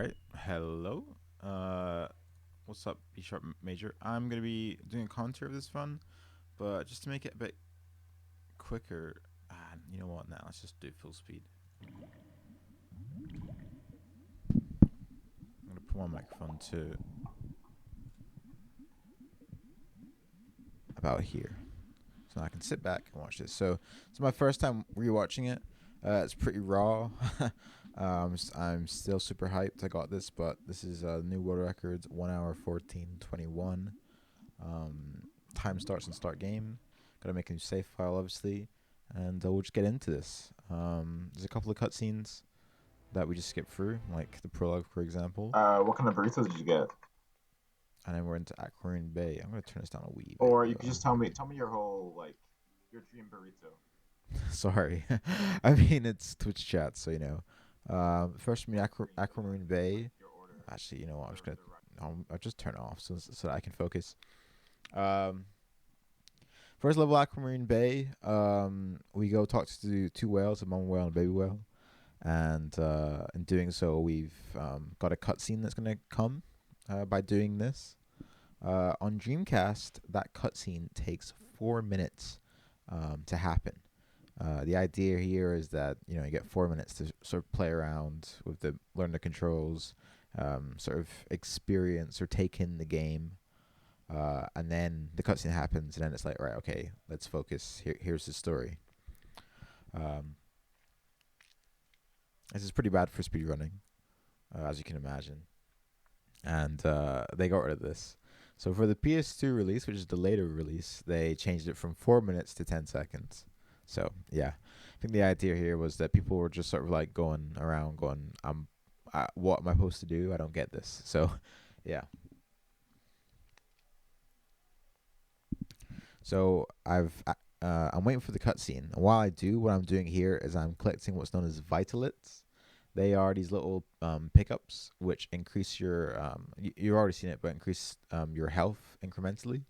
right. Hello. What's up, B sharp major? I'm gonna be doing a commentary of this run, but just to make it a bit quicker, you know what? Now let's just do full speed. I'm gonna put my microphone to about here, so I can sit back and watch this. So it's my first time rewatching it. It's pretty raw. I'm still super hyped. I got this, but this is new world records: 1 hour 14:21. Um, Time starts and start game. Gotta make a new save file, obviously, and we'll just get into this. There's a couple of cutscenes that we just skipped through, like the prologue, for example, What kind of burritos did you get? and then we're into Aquarium Bay. I'm gonna turn this down a wee bit, Or you could though. just tell me your whole your dream burrito. Sorry, I mean it's Twitch chat, so you know. First, from I mean, Aquamarine Bay. your order, Actually, you know what? I'm just gonna. the right. I'll just turn it off so that I can focus. Um, First level Aquamarine Bay. We go talk to two whales, a mama whale and a baby whale, and in doing so, we've got a cutscene that's gonna come by doing this. On Dreamcast, that cutscene takes 4 minutes to happen. The idea here is that you get 4 minutes to sort of play around with learn the controls, sort of experience or take in the game, and then the cutscene happens, and then it's like, right, okay, let's focus. Here's the story. Um, this is pretty bad for speedrunning, as you can imagine, and they got rid of this. So for the PS2 release, which is the later release, they changed it from 4 minutes to 10 seconds. So yeah, I think the idea here was that people were just sort of like going around, going, what am I supposed to do? I don't get this." So, yeah. So I'm waiting for the cutscene. And while I do, what I'm doing here is I'm collecting what's known as vitalits. They are these little pickups which increase your you've already seen it, but increase your health incrementally.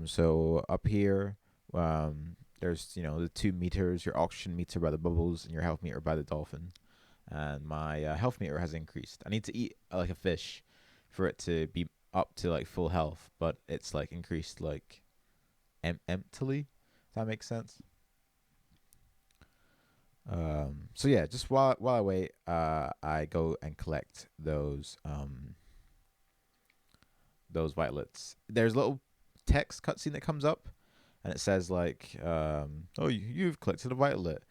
So up here, there's the 2 meters, your oxygen meter by the bubbles, and your health meter by the dolphin. And my health meter has increased. I need to eat like a fish for it to be up to like full health, but it's like increased like emptily. If that makes sense. So yeah, just while I wait, I go and collect those violets. There's a little text cutscene that comes up, and it says like, "Oh, you've collected a violet."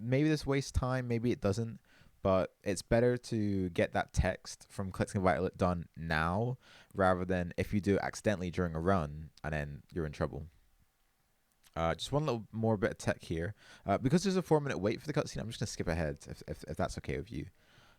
Maybe this wastes time, maybe it doesn't, but it's better to get that text from collecting a violet done now rather than if you do it accidentally during a run and then you're in trouble. Just one little more bit of tech here. Because there's a 4 minute wait for the cutscene, I'm just gonna skip ahead if that's okay with you.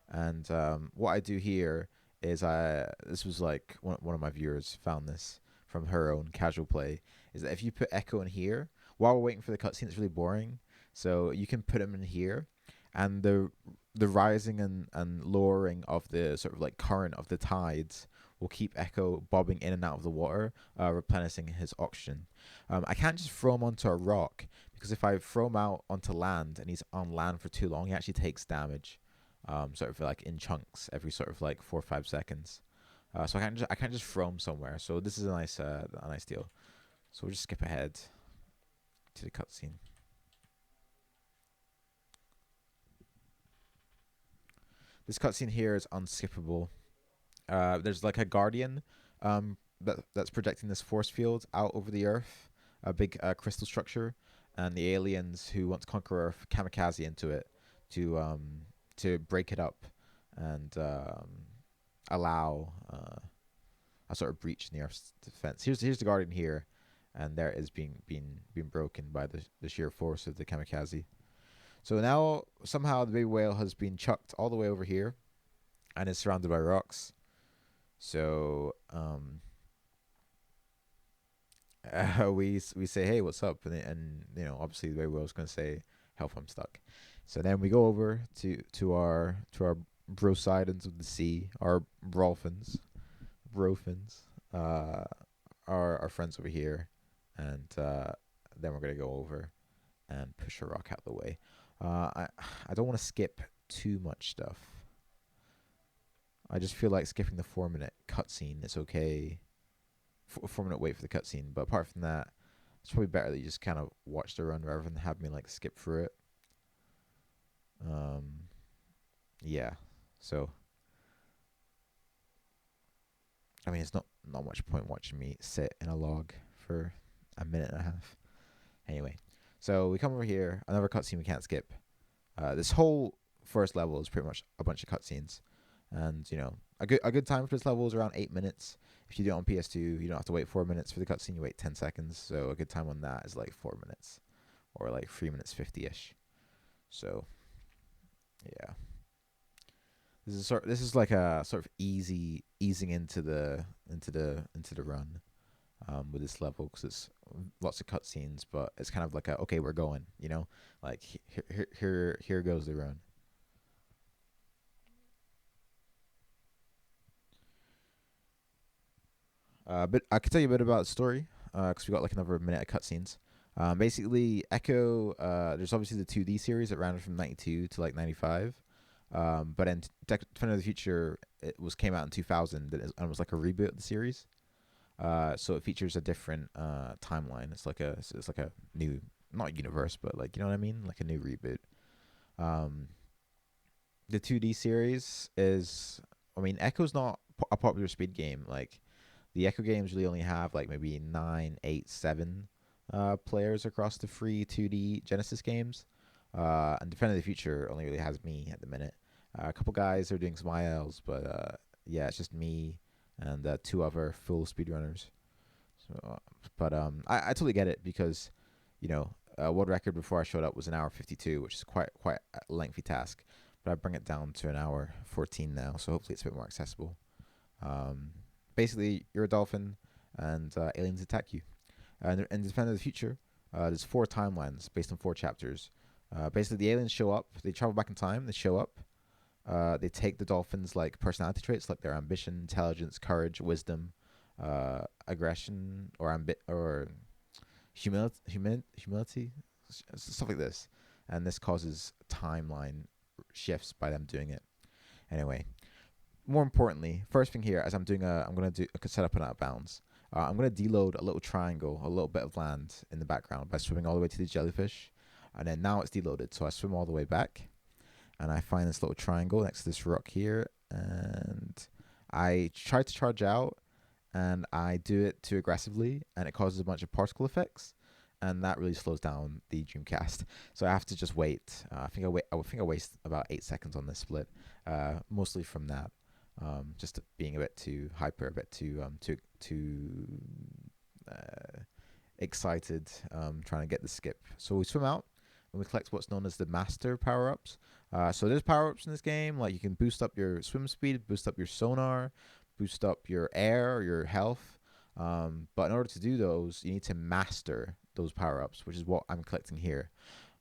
And what I do here is this was like one of my viewers found this from her own casual play, is that if you put echo in here while we're waiting for the cutscene, it's really boring. So you can put them in here, and the rising and lowering of the sort of like current of the tides will keep Echo bobbing in and out of the water, replenishing his oxygen. I can't just throw him onto a rock because if I throw him out onto land and he's on land for too long, he actually takes damage, sort of like in chunks every sort of like 4 or 5 seconds. So I can't just throw him somewhere. So this is a nice deal. So we'll just skip ahead to the cutscene. This cutscene here is unskippable. There's like a guardian that's projecting this force field out over the Earth, a big crystal structure, and the aliens who want to conquer Earth kamikaze into it to break it up and allow a sort of breach in the Earth's defense. Here's the guardian here, and there is being broken by the sheer force of the kamikaze. So now somehow the baby whale has been chucked all the way over here and is surrounded by rocks. So we say, "Hey, what's up?" And obviously the baby whale's gonna say, "Help, I'm stuck." So then we go over to our brosidans of the sea, our brofins, uh, our friends over here, and then we're gonna go over and push a rock out the way. I don't want to skip too much stuff. I just feel like skipping the 4 minute cutscene. It's okay. 4 minute wait for the cutscene, but apart from that, it's probably better that you just kind of watch the run rather than have me like skip through it. Um, yeah. So I mean, it's not much point watching me sit in a log for a minute and a half. Anyway, so we come over here. Another cutscene we can't skip. This whole first level is pretty much a bunch of cutscenes, and a good time for this level is around 8 minutes. If you do it on PS2, you don't have to wait 4 minutes for the cutscene. You wait 10 seconds. So a good time on that is like 4 minutes, or like 3 minutes 50ish. So yeah, this is like a sort of easing into the run with this level because it's lots of cutscenes, but it's kind of like a okay, we're going, like here goes the run. But I could tell you a bit about the story because we got like another minute of cutscenes. Basically, Echo. There's obviously the 2D series that ran from 92 to like 95. But then Defender of the Future came out in 2000 and it was like a reboot of the series. So it features a different timeline. It's like a new, not universe, but like you know what I mean, like a new reboot. Um, the 2D series is, I mean, Echo's not a popular speed game. Like the Echo games really only have like maybe nine, eight, seven players across the free 2D Genesis games. And Defender of the Future only really has me at the minute. A couple guys are doing some ILs, but yeah, it's just me and two other full speedrunners. So, I totally get it because, world record before I showed up was an hour 52, which is quite a lengthy task. But I bring it down to an hour 14 now, so hopefully it's a bit more accessible. Um, Basically, you're a dolphin, and aliens attack you. And in Defender of the Future, there's four timelines based on four chapters. Basically, the aliens show up. They travel back in time. They show up. They take the dolphins' like personality traits, like their ambition, intelligence, courage, wisdom, aggression, or humility, stuff like this, and this causes timeline shifts by them doing it. Anyway, more importantly, first thing here, as I'm gonna do a setup and out of bounds. I'm gonna deload a little triangle, a little bit of land in the background by swimming all the way to the jellyfish, and then now it's deloaded, so I swim all the way back, and I find this little triangle next to this rock here, and I try to charge out, and I do it too aggressively, and it causes a bunch of particle effects, and that really slows down the Dreamcast. So I have to just wait. I think I waste about 8 seconds on this split, mostly from that. Just being a bit too hyper, a bit too uh, excited, trying to get the skip. So we swim out and we collect what's known as the master power ups. So there's power ups in this game, like you can boost up your swim speed, boost up your sonar, boost up your air, your health. But in order to do those, you need to master those power ups, which is what I'm collecting here.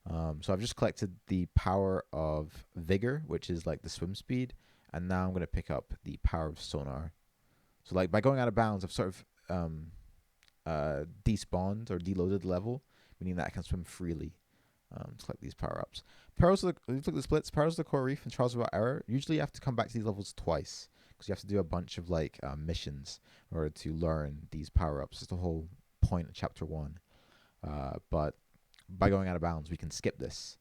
So I've just collected the power of vigor, which is like the swim speed, and now I'm gonna pick up the power of sonar. So like by going out of bounds, I've sort of despawned or deloaded the level, meaning that I can swim freely. To collect these power ups. Look at the splits. Perils of the Coral Reef and Trials of Error. Usually you have to come back to these levels twice because you have to do a bunch of like missions in order to learn these power ups. It's the whole point of chapter one. But by going out of bounds, we can skip this,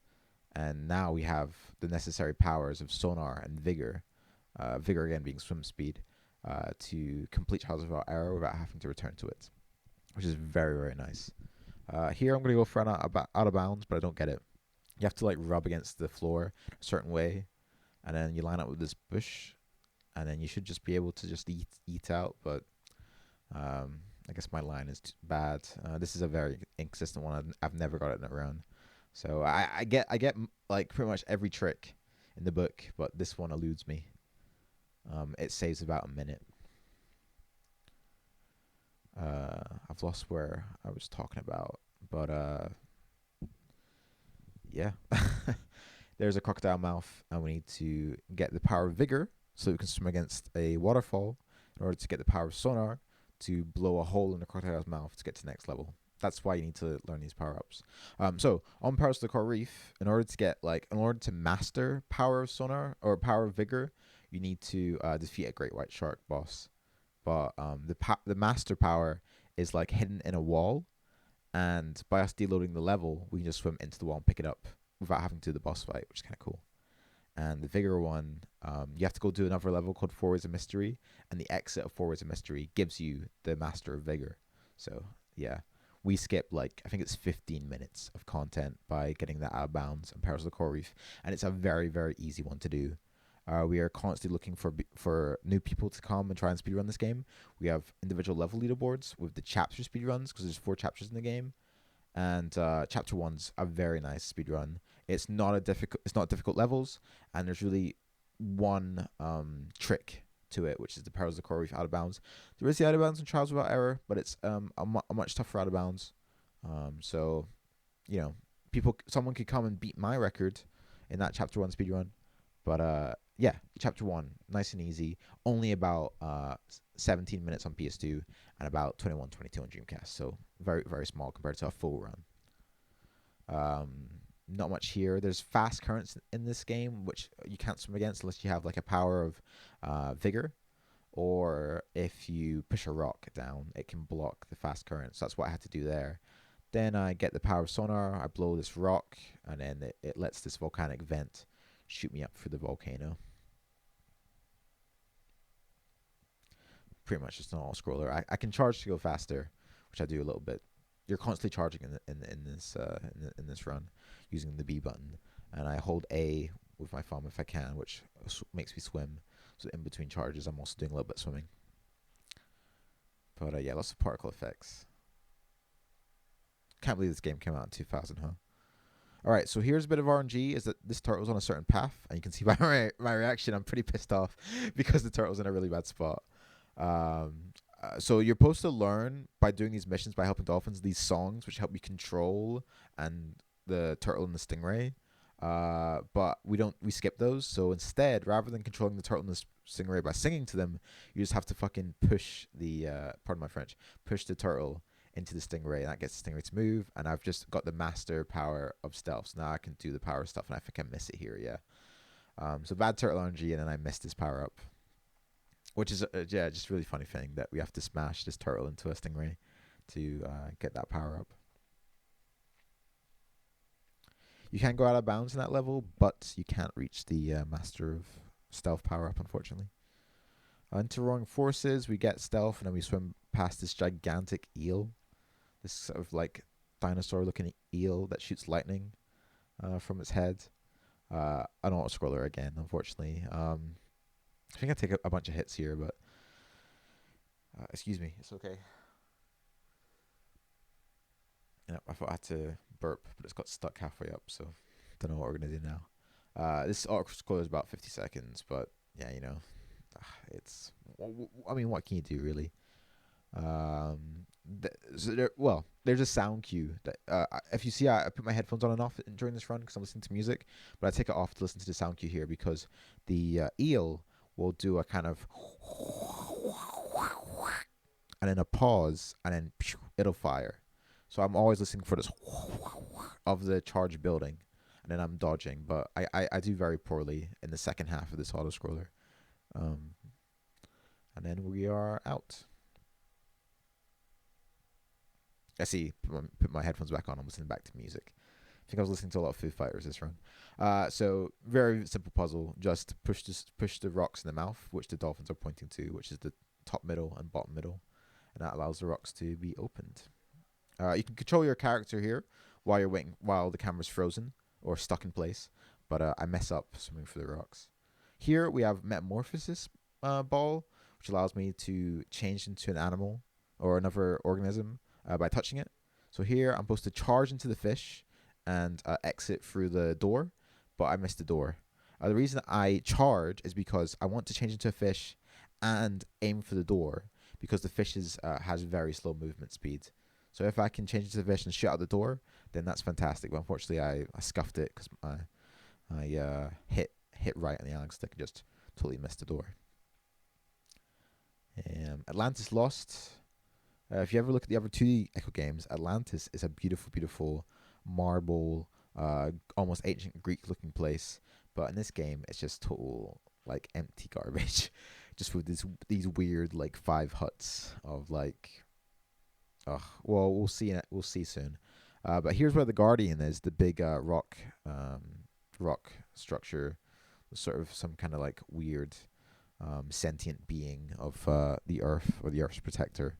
and now we have the necessary powers of sonar and vigor. Vigor again being swim speed, to complete Trials of Error without having to return to it, which is very very nice. Here I'm gonna go for out of bounds, but I don't get it. You have to like rub against the floor a certain way, and then you line up with this bush, and then you should just be able to just eat out. But I guess my line is bad. This is a very inconsistent one. I've never got it in a run, so I get like pretty much every trick in the book, but this one eludes me. It saves about a minute. I've lost where I was talking about, but yeah. There's a crocodile mouth, and we need to get the power of vigor so we can swim against a waterfall in order to get the power of sonar to blow a hole in the crocodile's mouth to get to the next level. That's why you need to learn these power ups. So on Perils of the Coral Reef, in order to master power of sonar or power of vigor, you need to defeat a great white shark boss. But the master power is like hidden in a wall, and by us deloading the level, we can just swim into the wall and pick it up without having to do the boss fight, which is kind of cool. And the Vigor one, you have to go do another level called Forwards of Mystery, and the exit of Forwards of Mystery gives you the Master of Vigor. So yeah, we skipped like I think it's 15 minutes of content by getting that out of bounds and Perils of the Coral Reef, and it's a very easy one to do. We are constantly looking for new people to come and try and speedrun this game. We have individual level leaderboards with the chapter speedruns because there's 4 chapters in the game, and chapter one's a very nice speed run. It's not difficult levels, and there's really one trick to it, which is the Perils of the Coral Reef out of bounds. There is the out of bounds in Trials Without Error, but it's a much tougher out of bounds. So you know, someone could come and beat my record in that chapter one speed run, but yeah, chapter one, nice and easy. Only about 17 minutes on PS2 and about 21, 22 on Dreamcast. So very small compared to a full run. Not much here. There's fast currents in this game, which you can't swim against unless you have like a power of vigor, or if you push a rock down, it can block the fast current. So that's what I had to do there. Then I get the power of sonar. I blow this rock, and then it lets this volcanic vent shoot me up through the volcano. Pretty much just an auto scroller. I can charge to go faster, which I do a little bit. You're constantly charging in this run using the B button, and I hold A with my thumb if I can, which makes me swim. So in between charges, I'm also doing a little bit of swimming. But yeah, lots of particle effects. Can't believe this game came out in 2000, huh? All right, so here's a bit of RNG. Is that this turtle's on a certain path, and you can see by my reaction, I'm pretty pissed off because the turtle's in a really bad spot. So you're supposed to learn by doing these missions by helping dolphins these songs, which help you control and the turtle and the stingray. But we skip those. So instead, rather than controlling the turtle and the stingray by singing to them, you just have to fucking push the pardon my French, push the turtle into the stingray, and that gets the stingray to move. And I've just got the master power of stealth, so now I can do the power stuff, and I think I miss it here. Yeah. So bad turtle RNG, and then I missed this power up, which is yeah, just a really funny thing that we have to smash this turtle into a stingray to get that power up. You can go out of bounds in that level, but you can't reach the master of stealth power up, unfortunately. Into roaring forces, we get stealth, and then we swim past this gigantic eel, this sort of like dinosaur-looking eel that shoots lightning from its head. An auto scroller again, unfortunately. I think I take a bunch of hits here, but excuse me, it's okay. Yeah, I thought I had to burp, but it's got stuck halfway up, so don't know what we're gonna do now. This auto scroller is about 50 seconds, but yeah, it's. I mean, what can you do really? There's a sound cue that if you see, I put my headphones on and off during this run because I'm listening to music, but I take it off to listen to the sound cue here because the eel will do a kind of and then a pause and then it'll fire. So I'm always listening for this of the charge building, and then I'm dodging, but I do very poorly in the second half of this auto scroller. And then we are out. I see. Put my headphones back on. I'm listening back to music. I think I was listening to a lot of Foo Fighters this run. So very simple puzzle. Just push the rocks in the mouth, which the dolphins are pointing to, which is the top middle and bottom middle, and that allows the rocks to be opened. You can control your character here while you're waiting, while the camera's frozen or stuck in place. But I mess up swimming for the rocks. Here we have Metamorphosis ball, which allows me to change into an animal or another organism by touching it. So here I'm supposed to charge into the fish and exit through the door, but I missed the door. The reason I charge is because I want to change into a fish and aim for the door because the fish has very slow movement speed. So if I can change into the fish and shoot out the door, then that's fantastic. But unfortunately, I scuffed it because I hit right on the Alex stick and just totally missed the door. Atlantis Lost. If you ever look at the other 2D Ecco games, Atlantis is a beautiful marble, almost ancient Greek looking place. But in this game, it's just total like empty garbage, just with these weird like 5 huts of like. Oh, well, we'll see. We'll see soon. But here's where the Guardian is, the big rock structure, sort of some kind of like weird sentient being of the Earth, or the Earth's protector.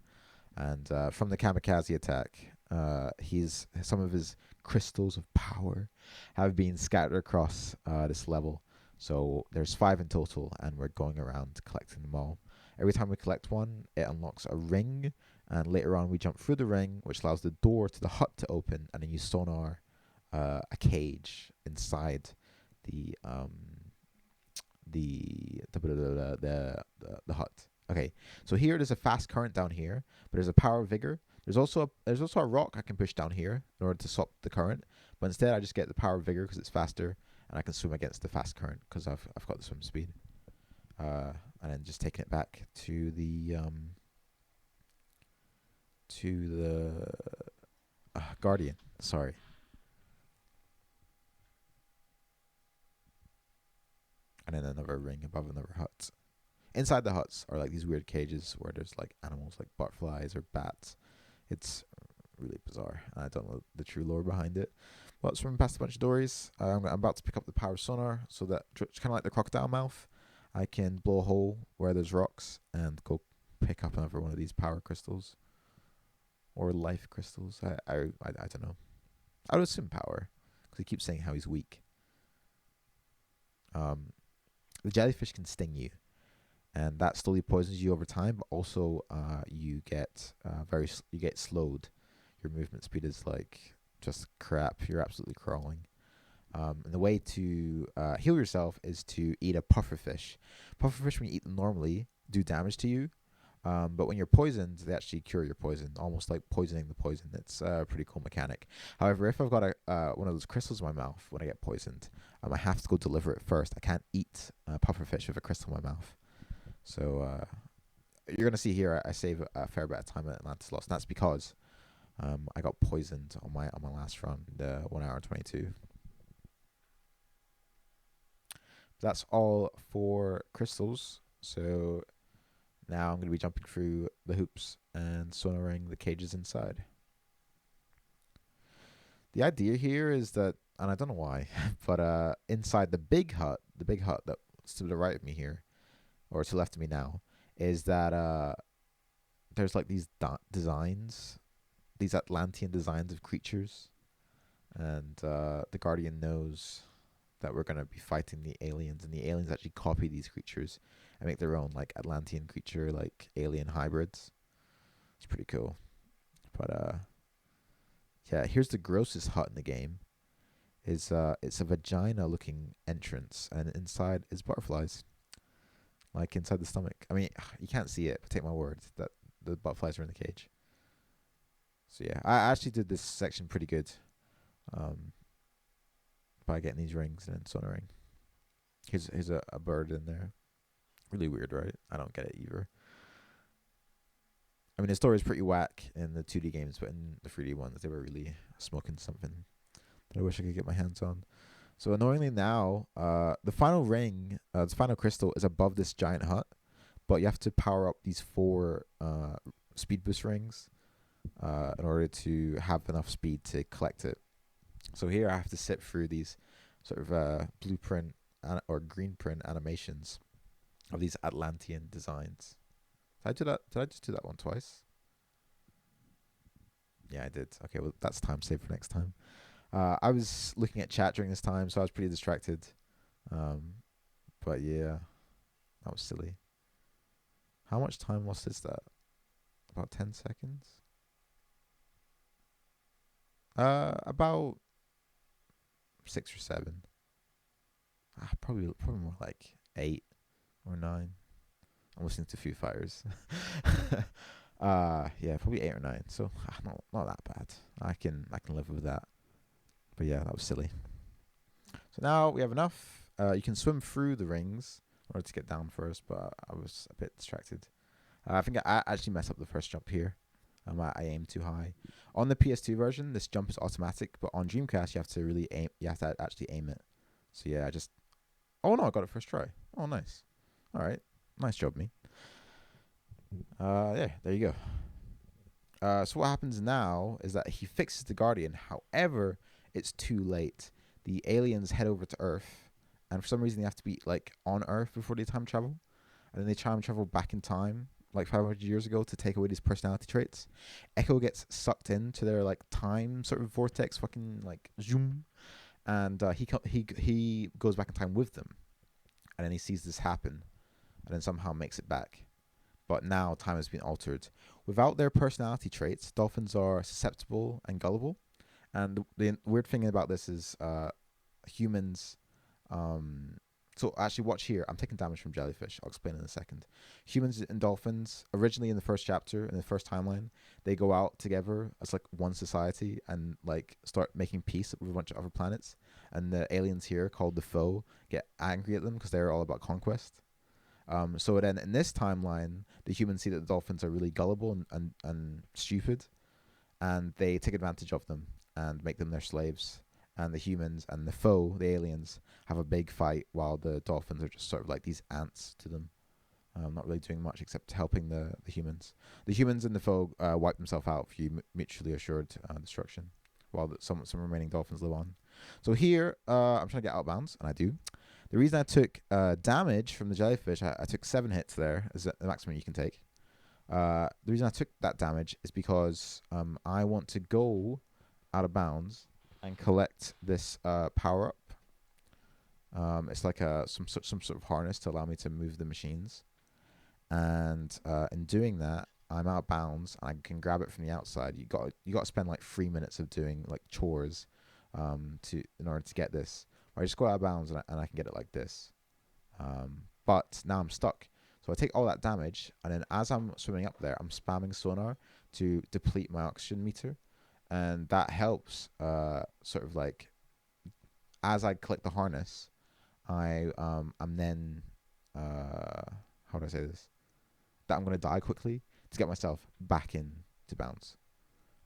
And from the kamikaze attack, some of his crystals of power have been scattered across this level. So there's 5 in total, and we're going around collecting them all. Every time we collect one, it unlocks a ring, and later on we jump through the ring, which allows the door to the hut to open, and then you sonar a cage inside the the hut. Okay, so here there's a fast current down here, but there's a power of vigor. There's also a rock I can push down here in order to stop the current, but instead I just get the power of vigor because it's faster, and I can swim against the fast current because I've got the swim speed. And then just taking it back to the Guardian. Sorry. And then another ring above another hut. Inside the huts are like these weird cages where there's like animals like butterflies or bats. It's really bizarre. I don't know the true lore behind it. But swimming past a bunch of dories, I'm about to pick up the power sonar, so that it's kind of like the crocodile mouth. I can blow a hole where there's rocks and go pick up another one of these power crystals or life crystals. I don't know. I would assume power because he keeps saying how he's weak. The jellyfish can sting you, and that slowly poisons you over time. But also, you get slowed. Your movement speed is like just crap. You're absolutely crawling. And the way to heal yourself is to eat a pufferfish. Pufferfish, when you eat them normally, do damage to you. But when you're poisoned, they actually cure your poison, almost like poisoning the poison. It's a pretty cool mechanic. However, if I've got one of those crystals in my mouth when I get poisoned, I have to go deliver it first. I can't eat pufferfish with a crystal in my mouth. So you're going to see here I save a fair bit of time at Atlantis Lost. And that's because I got poisoned on my last run, the 1 hour 22. That's all for crystals. So now I'm going to be jumping through the hoops and sonaring the cages inside. The idea here is that, and I don't know why, but inside the big hut that's to the right of me here, or to the left of me now, is that there's like these designs, these Atlantean designs of creatures, and the Guardian knows that we're going to be fighting the aliens, and the aliens actually copy these creatures and make their own like Atlantean creature, like alien hybrids. It's pretty cool. But yeah, here's the grossest hut in the game. It's a vagina looking entrance, and inside is butterflies. Like inside the stomach. I mean, you can't see it, but take my word that the butterflies are in the cage. So yeah, I actually did this section pretty good. By getting these rings and then sonaring. Here's a bird in there. Really weird, right? I don't get it either. I mean, the story is pretty whack in the 2D games, but in the 3D ones, they were really smoking something that I wish I could get my hands on. So annoyingly now, the final ring, the final crystal is above this giant hut, but you have to power up these 4 speed boost rings in order to have enough speed to collect it. So here I have to sit through these sort of blueprint or green print animations of these Atlantean designs. Did I do that? Did I just do that one twice? Yeah, I did. Okay, well, that's time saved for next time. I was looking at chat during this time, so I was pretty distracted. But yeah, that was silly. How much time lost is that? About 10 seconds? About 6 or 7. Probably more like 8 or 9. I'm listening to Foo Fighters. Yeah, probably 8 or 9. So not that bad. I can live with that. But yeah, that was silly. So now we have enough. You can swim through the rings in order to get down first, but I was a bit distracted. I think I actually messed up the first jump here. I aimed too high. On the PS2 version, this jump is automatic, but on Dreamcast, you have to really aim. You have to actually aim it. So yeah, oh no, I got it first try. Oh, nice. All right. Nice job, me. Yeah, there you go. So what happens now is that he fixes the Guardian. However, it's too late. The aliens head over to Earth, and for some reason they have to be like on Earth before they time travel, and then they time travel back in time, like 500 years ago, to take away these personality traits. Echo gets sucked into their like time sort of vortex, fucking like zoom, and he goes back in time with them, and then he sees this happen, and then somehow makes it back. But now time has been altered. Without their personality traits, dolphins are susceptible and gullible. And the weird thing about this is humans. Um, so actually, watch here. I'm taking damage from jellyfish. I'll explain in a second. Humans and dolphins, originally in the first chapter, in the first timeline, they go out together as like one society and like start making peace with a bunch of other planets. And the aliens here, called the Foe, get angry at them because they're all about conquest. So then in this timeline, the humans see that the dolphins are really gullible and stupid, and they take advantage of them and make them their slaves. And the humans and the Foe, the aliens, have a big fight while the dolphins are just sort of like these ants to them, not really doing much except helping the humans. The humans and the Foe wipe themselves out for mutually assured destruction, while some remaining dolphins live on. So here, I'm trying to get out of bounds, and I do. The reason I took damage from the jellyfish, I took 7 hits there, is the maximum you can take. The reason I took that damage is because I want to go out of bounds and collect this power up. It's like some sort of harness to allow me to move the machines, and in doing that, I'm out of bounds. And I can grab it from the outside. You got to spend like 3 minutes of doing like chores, in order to get this. Or I just go out of bounds and I can get it like this. But now I'm stuck. So I take all that damage, and then as I'm swimming up there, I'm spamming sonar to deplete my oxygen meter, and that helps. Sort of like as I collect the harness, I'm then how do I say this? That I'm gonna die quickly to get myself back in to bounce,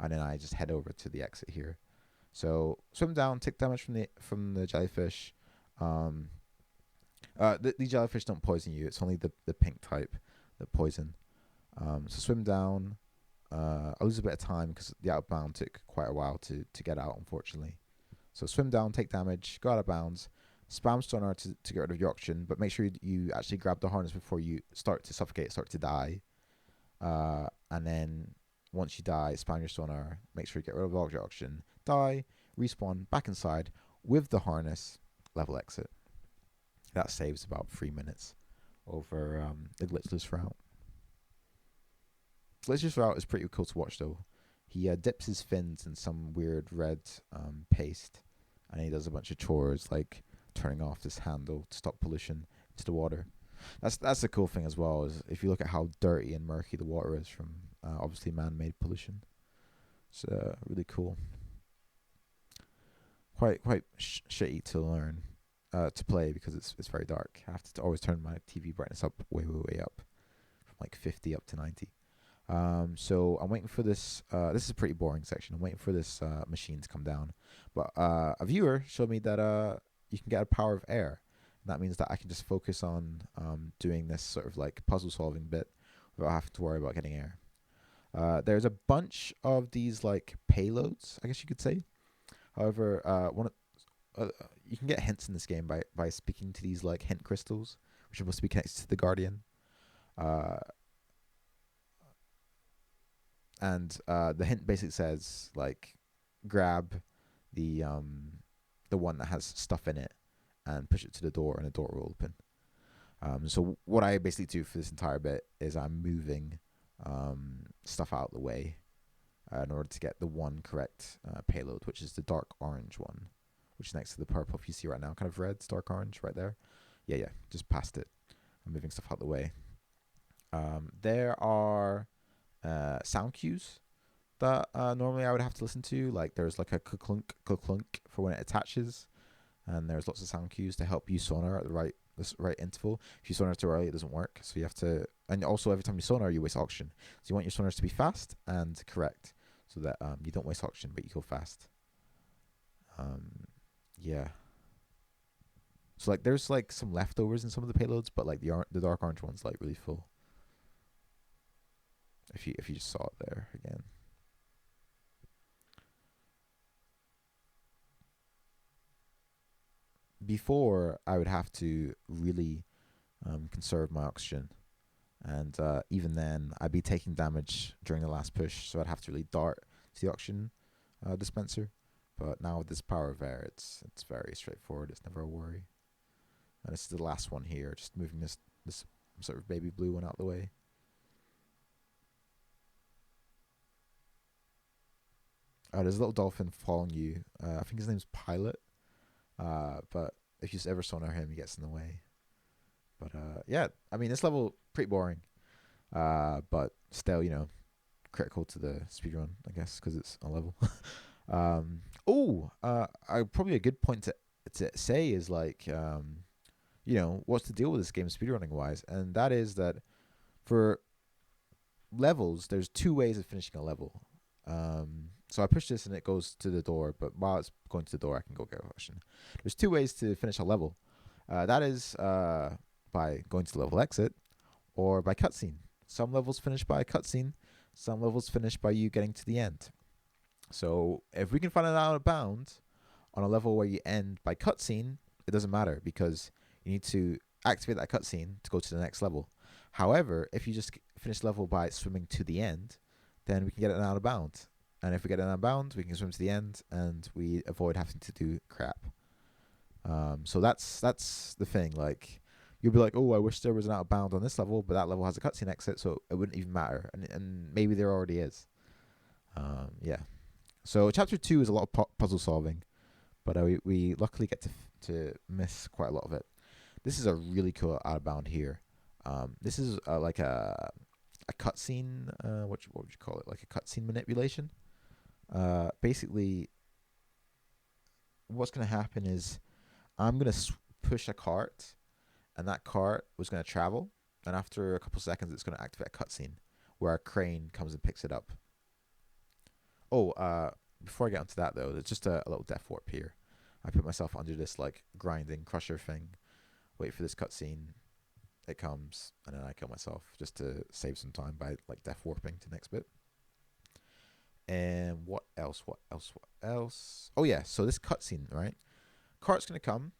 and then I just head over to the exit here. So swim down, take damage from the jellyfish. Um, the jellyfish don't poison you. It's only the pink type that poison. So swim down. I lose a bit of time because the outbound took quite a while to get out, unfortunately. So swim down, take damage, go out of bounds, spam sonar to get rid of your oxygen, but make sure you actually grab the harness before you start to suffocate, start to die. And then once you die, spam your sonar, make sure you get rid of all your oxygen, die, respawn back inside with the harness, level exit. That saves about 3 minutes over the glitchless route. Glitchless route is pretty cool to watch though. He dips his fins in some weird red paste, and he does a bunch of chores like turning off this handle to stop pollution into the water. That's the cool thing as well, is if you look at how dirty and murky the water is from obviously man-made pollution. It's really cool. Quite shitty to learn, to play because it's very dark. I have to always turn my TV brightness up way up, from like 50 up to 90. So I'm waiting for this. This is a pretty boring section. I'm waiting for this machine to come down. But a viewer showed me that you can get a power of air. That means that I can just focus on doing this sort of like puzzle solving bit without having to worry about getting air. There's a bunch of these like payloads, I guess you could say. However, you can get hints in this game by speaking to these like hint crystals, which are supposed to be connected to the Guardian. And the hint basically says like grab the one that has stuff in it and push it to the door, and the door will open. So what I basically do for this entire bit is I'm moving stuff out of the way in order to get the one correct payload, which is the dark orange one, which is next to the purple you see right now, kind of red, dark orange right there. Yeah, just past it. I'm moving stuff out of the way. There are sound cues that normally I would have to listen to. Like there's like a clunk for when it attaches, and there's lots of sound cues to help you sonar at the right interval. If you sonar too early, it doesn't work. So you have to, and also every time you sonar, you waste oxygen. So you want your sonars to be fast and correct, so that you don't waste oxygen, but you go fast. Yeah. So like there's like some leftovers in some of the payloads, but like the dark orange one's like really full. If you just saw it there again. Before I would have to really conserve my oxygen, and even then I'd be taking damage during the last push, so I'd have to really dart to the oxygen dispenser. But now with this power of air, it's very straightforward. It's never a worry. And this is the last one here, just moving this sort of baby blue one out of the way. There's a little dolphin following you. I think his name's Pilot. But if you just ever sonar him, he gets in the way. But yeah, I mean this level pretty boring. But still, critical to the speedrun, I guess, because it's a level. Probably a good point to say is like, what's the deal with this game speedrunning wise, and that is that for levels, there's two ways of finishing a level. So I push this and it goes to the door, but while it's going to the door, I can go get a question. There's two ways to finish a level. That is by going to the level exit or by cutscene. Some levels finish by a cutscene. Some levels finish by you getting to the end. So if we can find an out of bounds on a level where you end by cutscene, it doesn't matter because you need to activate that cutscene to go to the next level. However, if you just finish the level by swimming to the end, then we can get an out of bounds. And if we get an out of bounds, we can swim to the end and we avoid having to do crap. So that's the thing. Like, you'll be like, oh, I wish there was an out of bound on this level, but that level has a cutscene exit, so it wouldn't even matter. And maybe there already is. Yeah. So chapter 2 is a lot of puzzle solving, but we luckily get to miss quite a lot of it. This is a really cool out of bound here. This is like a cutscene. What would you call it? Like a cutscene manipulation. Basically, what's gonna happen is I'm gonna push a cart, and that cart was gonna travel, and after a couple seconds, it's gonna activate a cutscene where a crane comes and picks it up. Oh, before I get onto that though, there's just a little death warp here. I put myself under this like grinding crusher thing, wait for this cutscene, it comes, and then I kill myself just to save some time by like death warping to the next bit. And what else? Oh yeah, so this cutscene, right? Cart's gonna come,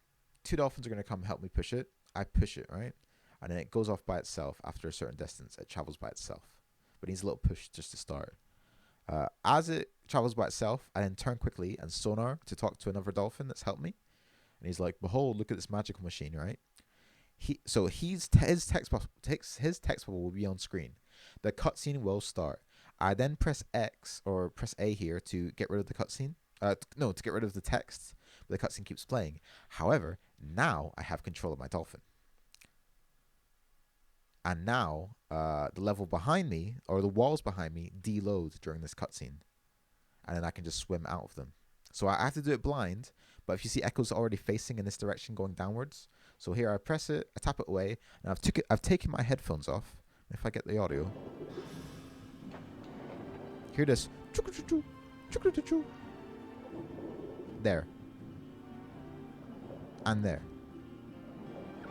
two dolphins are gonna come help me push it. I push it, right? And then it goes off by itself after a certain distance. It travels by itself, but it needs a little push just to start. As it travels by itself, I then turn quickly and sonar to talk to another dolphin that's helped me. And he's like, "Behold, look at this magical machine, right?" His text bubble will be on screen. The cutscene will start. I then press X or press A here to get rid of the cutscene. To get rid of the text, but the cutscene keeps playing. However, now I have control of my dolphin. And now the level behind me, or the walls behind me, deload during this cutscene. And then I can just swim out of them. So I have to do it blind, but if you see Echo's already facing in this direction going downwards. So here I press it, I tap it away, and I've taken my headphones off. If I get the audio. Hear this. There. And there.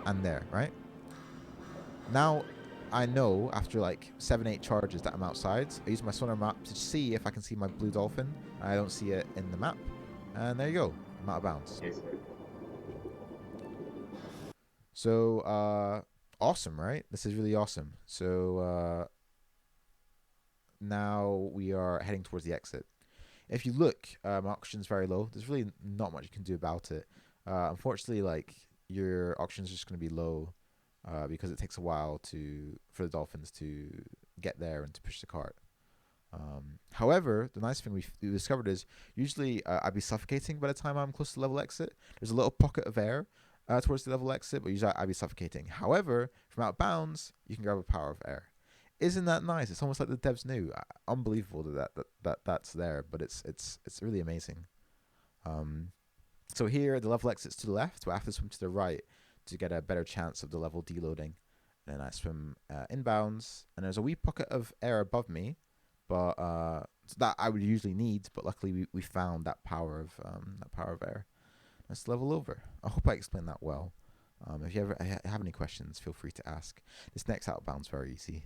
And there, right? Now I know after like 7-8 charges that I'm outside. I use my sonar map to see if I can see my blue dolphin. I don't see it in the map. And there you go. I'm out of bounds. So awesome, right? This is really awesome. So now we are heading towards the exit. If you look, my oxygen's very low. There's really not much you can do about it. Unfortunately, like your oxygen's just going to be low because it takes a while for the dolphins to get there and to push the cart. However, the nice thing we discovered is usually I'd be suffocating by the time I'm close to the level exit. There's a little pocket of air towards the level exit, but usually I'd be suffocating. However, from out of bounds, you can grab a power of air. Isn't that nice? It's almost like the devs knew. Unbelievable that's there, but it's really amazing. So here the level exits to the left, but I have to swim to the right to get a better chance of the level deloading. And I swim inbounds, and there's a wee pocket of air above me, but that I would usually need. But luckily we found that power of air. Let's level over. I hope I explained that well. If you ever have any questions, feel free to ask. This next outbound's very easy.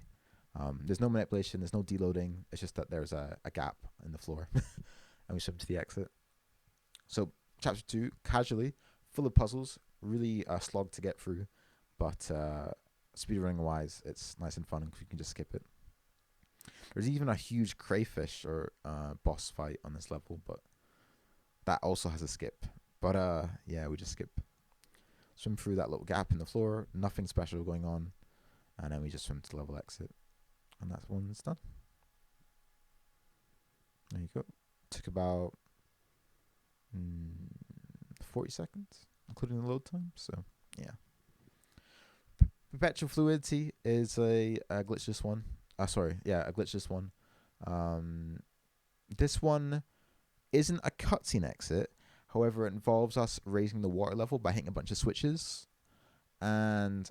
There's no manipulation, there's no deloading. It's just that there's a gap in the floor, and we swim to the exit. So chapter 2, casually, full of puzzles, really a slog to get through, but speedrunning wise, it's nice and fun because you can just skip it. There's even a huge crayfish or boss fight on this level, but that also has a skip. But yeah, we just skip. Swim through that little gap in the floor, nothing special going on, and then we just swim to the level exit, and that one's done. There you go. Took about 40 seconds, including the load time. So yeah. Perpetual fluidity is a glitchless one. A glitchless one. This one isn't a cutscene exit. However, it involves us raising the water level by hitting a bunch of switches, and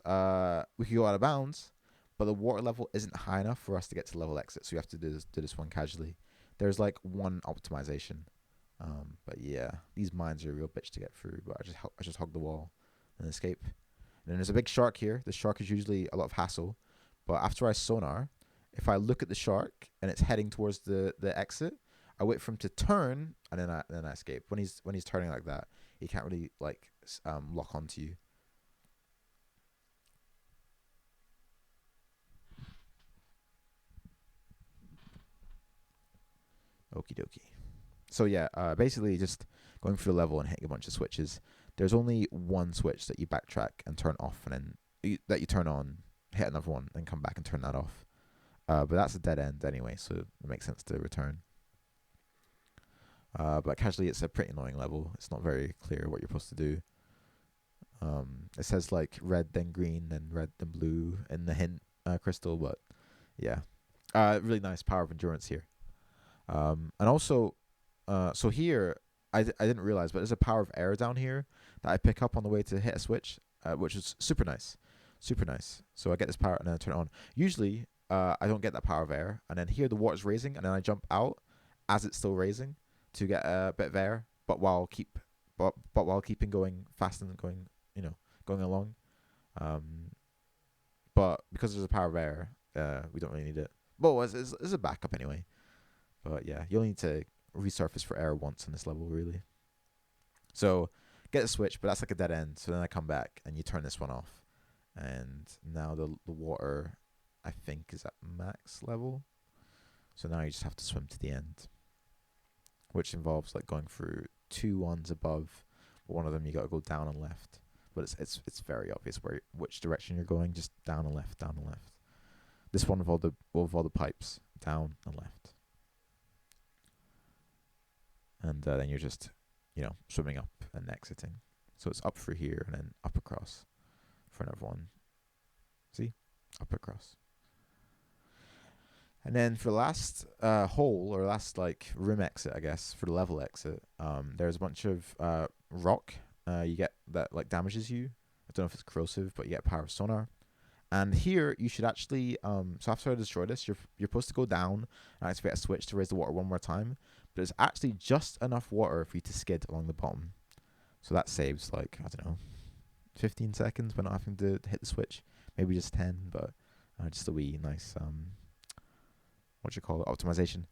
we can go out of bounds, but the water level isn't high enough for us to get to level exit. So we have to do this one casually. There's like one optimization, but yeah, these mines are a real bitch to get through. But I just hug the wall and escape. And then there's a big shark here. The shark is usually a lot of hassle, but after I sonar, if I look at the shark and it's heading towards the exit, I wait for him to turn, and then I escape. When he's turning like that, he can't really like lock onto you. Okie dokie. So yeah, basically just going through the level and hitting a bunch of switches. There's only one switch that you backtrack and turn off, and then that you turn on, hit another one, then come back and turn that off. But that's a dead end anyway, so it makes sense to return. But casually, it's a pretty annoying level. It's not very clear what you're supposed to do. It says like red, then green, then red, then blue in the hint crystal, but yeah. Really nice power of endurance here. And also, so here, I didn't realize, but there's a power of air down here that I pick up on the way to hit a switch, which is super nice. Super nice. So I get this power and then I turn it on. Usually, I don't get that power of air, and then here the water's raising, and then I jump out as it's still raising to get a bit of air, but while keeping going fast and going along. But because there's a power of air, we don't really need it. But it's a backup anyway. But yeah, you only need to resurface for air once on this level, really. So get a switch, but that's like a dead end. So then I come back and you turn this one off, and now the water, I think, is at max level. So now you just have to swim to the end, which involves like going through 2 ones above, but one of them you got to go down and left. But it's very obvious which direction you're going, just down and left, down and left. This one with all the pipes, down and left. And then you're just, swimming up and exiting. So it's up through here and then up across for another one. See? Up across. And then for the last hole, or last like room exit, I guess, for the level exit, there's a bunch of rock you get that like damages you. I don't know if it's corrosive, but you get power of sonar. And here you should actually, so after I destroy this, you're supposed to go down and activate a switch to raise the water one more time. But it's actually just enough water for you to skid along the bottom. So that saves like, I don't know, 15 seconds by not having to hit the switch. Maybe just 10, but just a wee nice, optimization.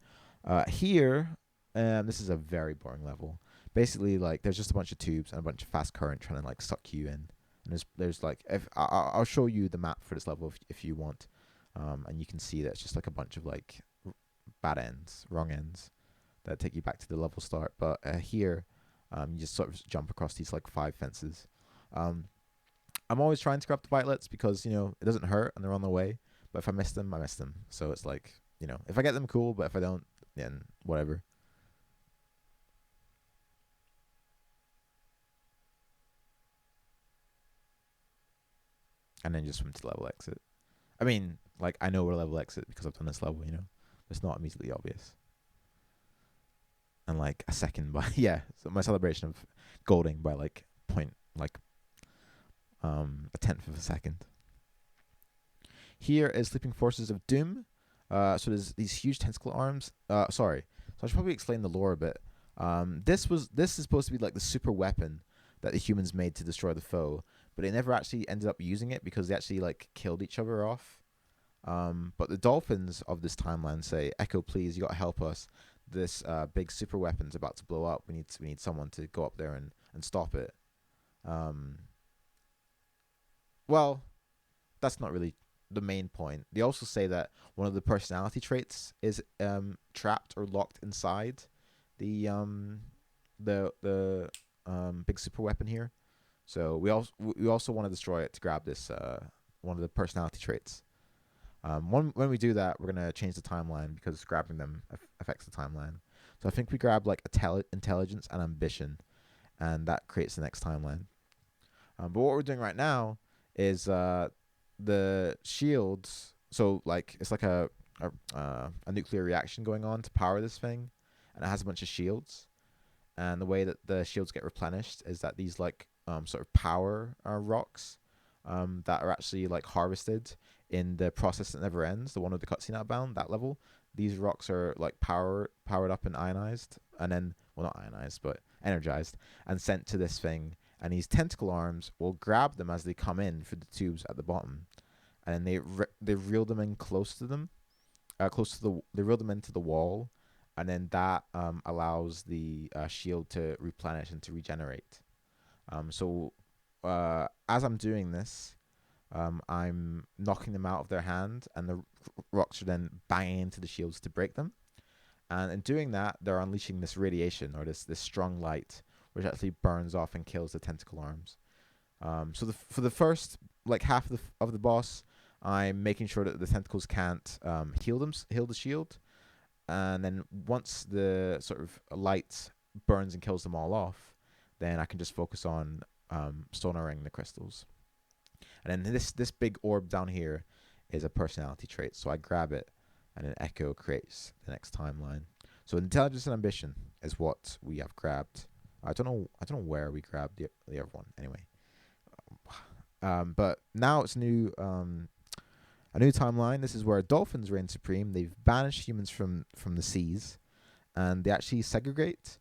Here, this is a very boring level. Basically, like, there's just a bunch of tubes and a bunch of fast current trying to like suck you in. And there's like, if I'll show you the map for this level if you want, and you can see that it's just like a bunch of like wrong ends that take you back to the level start. But here, you just sort of jump across these like 5 fences. I'm always trying to grab the violets because it doesn't hurt and they're on the way. But if I miss them, I miss them. So it's like if I get them, cool. But if I don't, then whatever. And then just swim to the level exit. I mean, like, I know where level exit because I've done this level, It's not immediately obvious. And like a second by so my celebration of golding by like a tenth of a second. Here is Sleeping Forces of Doom. So there's these huge tentacle arms. So I should probably explain the lore a bit. This is supposed to be like the super weapon that the humans made to destroy the foe. but they never actually ended up using it because they actually like killed each other off. But the dolphins of this timeline say, "Echo, please, you gotta help us. This big super weapon's about to blow up. We need someone to go up there and stop it." Um, well, that's not really the main point. They also say that one of the personality traits is trapped or locked inside the big super weapon here. So we also want to destroy it to grab this one of the personality traits. When we do that, we're gonna change the timeline because grabbing them affects the timeline. So I think we grab like intelligence and ambition, and that creates the next timeline. But what we're doing right now is the shields. So like it's like a nuclear reaction going on to power this thing, and it has a bunch of shields. And the way that the shields get replenished is that these like sort of power rocks that are actually like harvested in the process that never ends, the one with the cutscene outbound, that level. These rocks are like powered up and ionized, and then well not ionized but energized and sent to this thing. And these tentacle arms will grab them as they come in through the tubes at the bottom, and then they reel them in close to them, close to they reel them into the wall, and then that allows the shield to replenish and to regenerate. So as I'm doing this, I'm knocking them out of their hand, and the rocks are then banging into the shields to break them. And in doing that, they're unleashing this radiation or this strong light, which actually burns off and kills the tentacle arms. So for the first like half of the boss, I'm making sure that the tentacles can't heal the shield, and then once the sort of light burns and kills them all off, then I can just focus on sonaring the crystals. And then this big orb down here is a personality trait, so I grab it, and then Echo creates the next timeline. So intelligence and ambition is what we have grabbed. I don't know where we grabbed the other one. Anyway, but now it's a new timeline. This is where dolphins reign supreme. They've banished humans from the seas, and they actually segregate.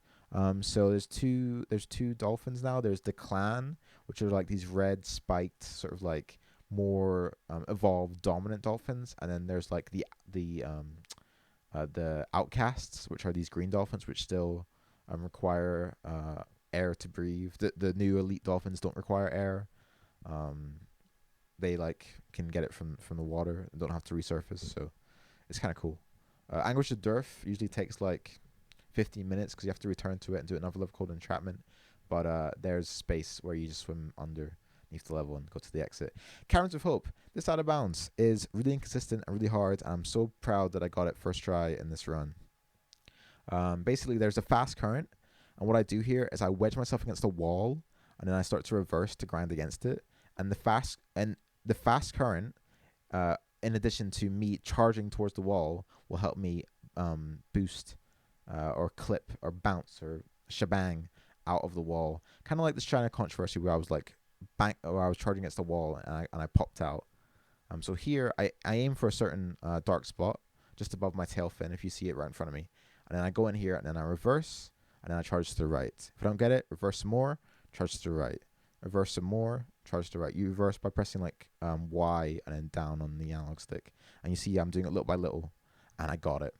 So there's two dolphins now. There's the clan, which are like these red spiked sort of like more evolved dominant dolphins, and then there's like the outcasts, which are these green dolphins, which still require air to breathe. The new elite dolphins don't require air. Um, they like can get it from the water and don't have to resurface. So it's kind of cool. Anguish of Dearth usually takes like 15 minutes because you have to return to it and do another level called Entrapment. But there's space where you just swim underneath the level and go to the exit. Caverns of Hope. This Out of Bounds is really inconsistent and really hard, and I'm so proud that I got it first try in this run. Basically, there's a fast current, and what I do here is I wedge myself against a wall, and then I start to reverse to grind against it. And the fast current, in addition to me charging towards the wall, will help me boost or clip or bounce or shebang out of the wall. Kind of like this China controversy where I was like where I was charging against the wall and I popped out. So here I aim for a certain dark spot just above my tail fin if you see it right in front of me. And then I go in here and then I reverse and then I charge to the right. If I don't get it, reverse some more, charge to the right. Reverse some more, charge to the right. You reverse by pressing like Y and then down on the analog stick. And you see I'm doing it little by little and I got it.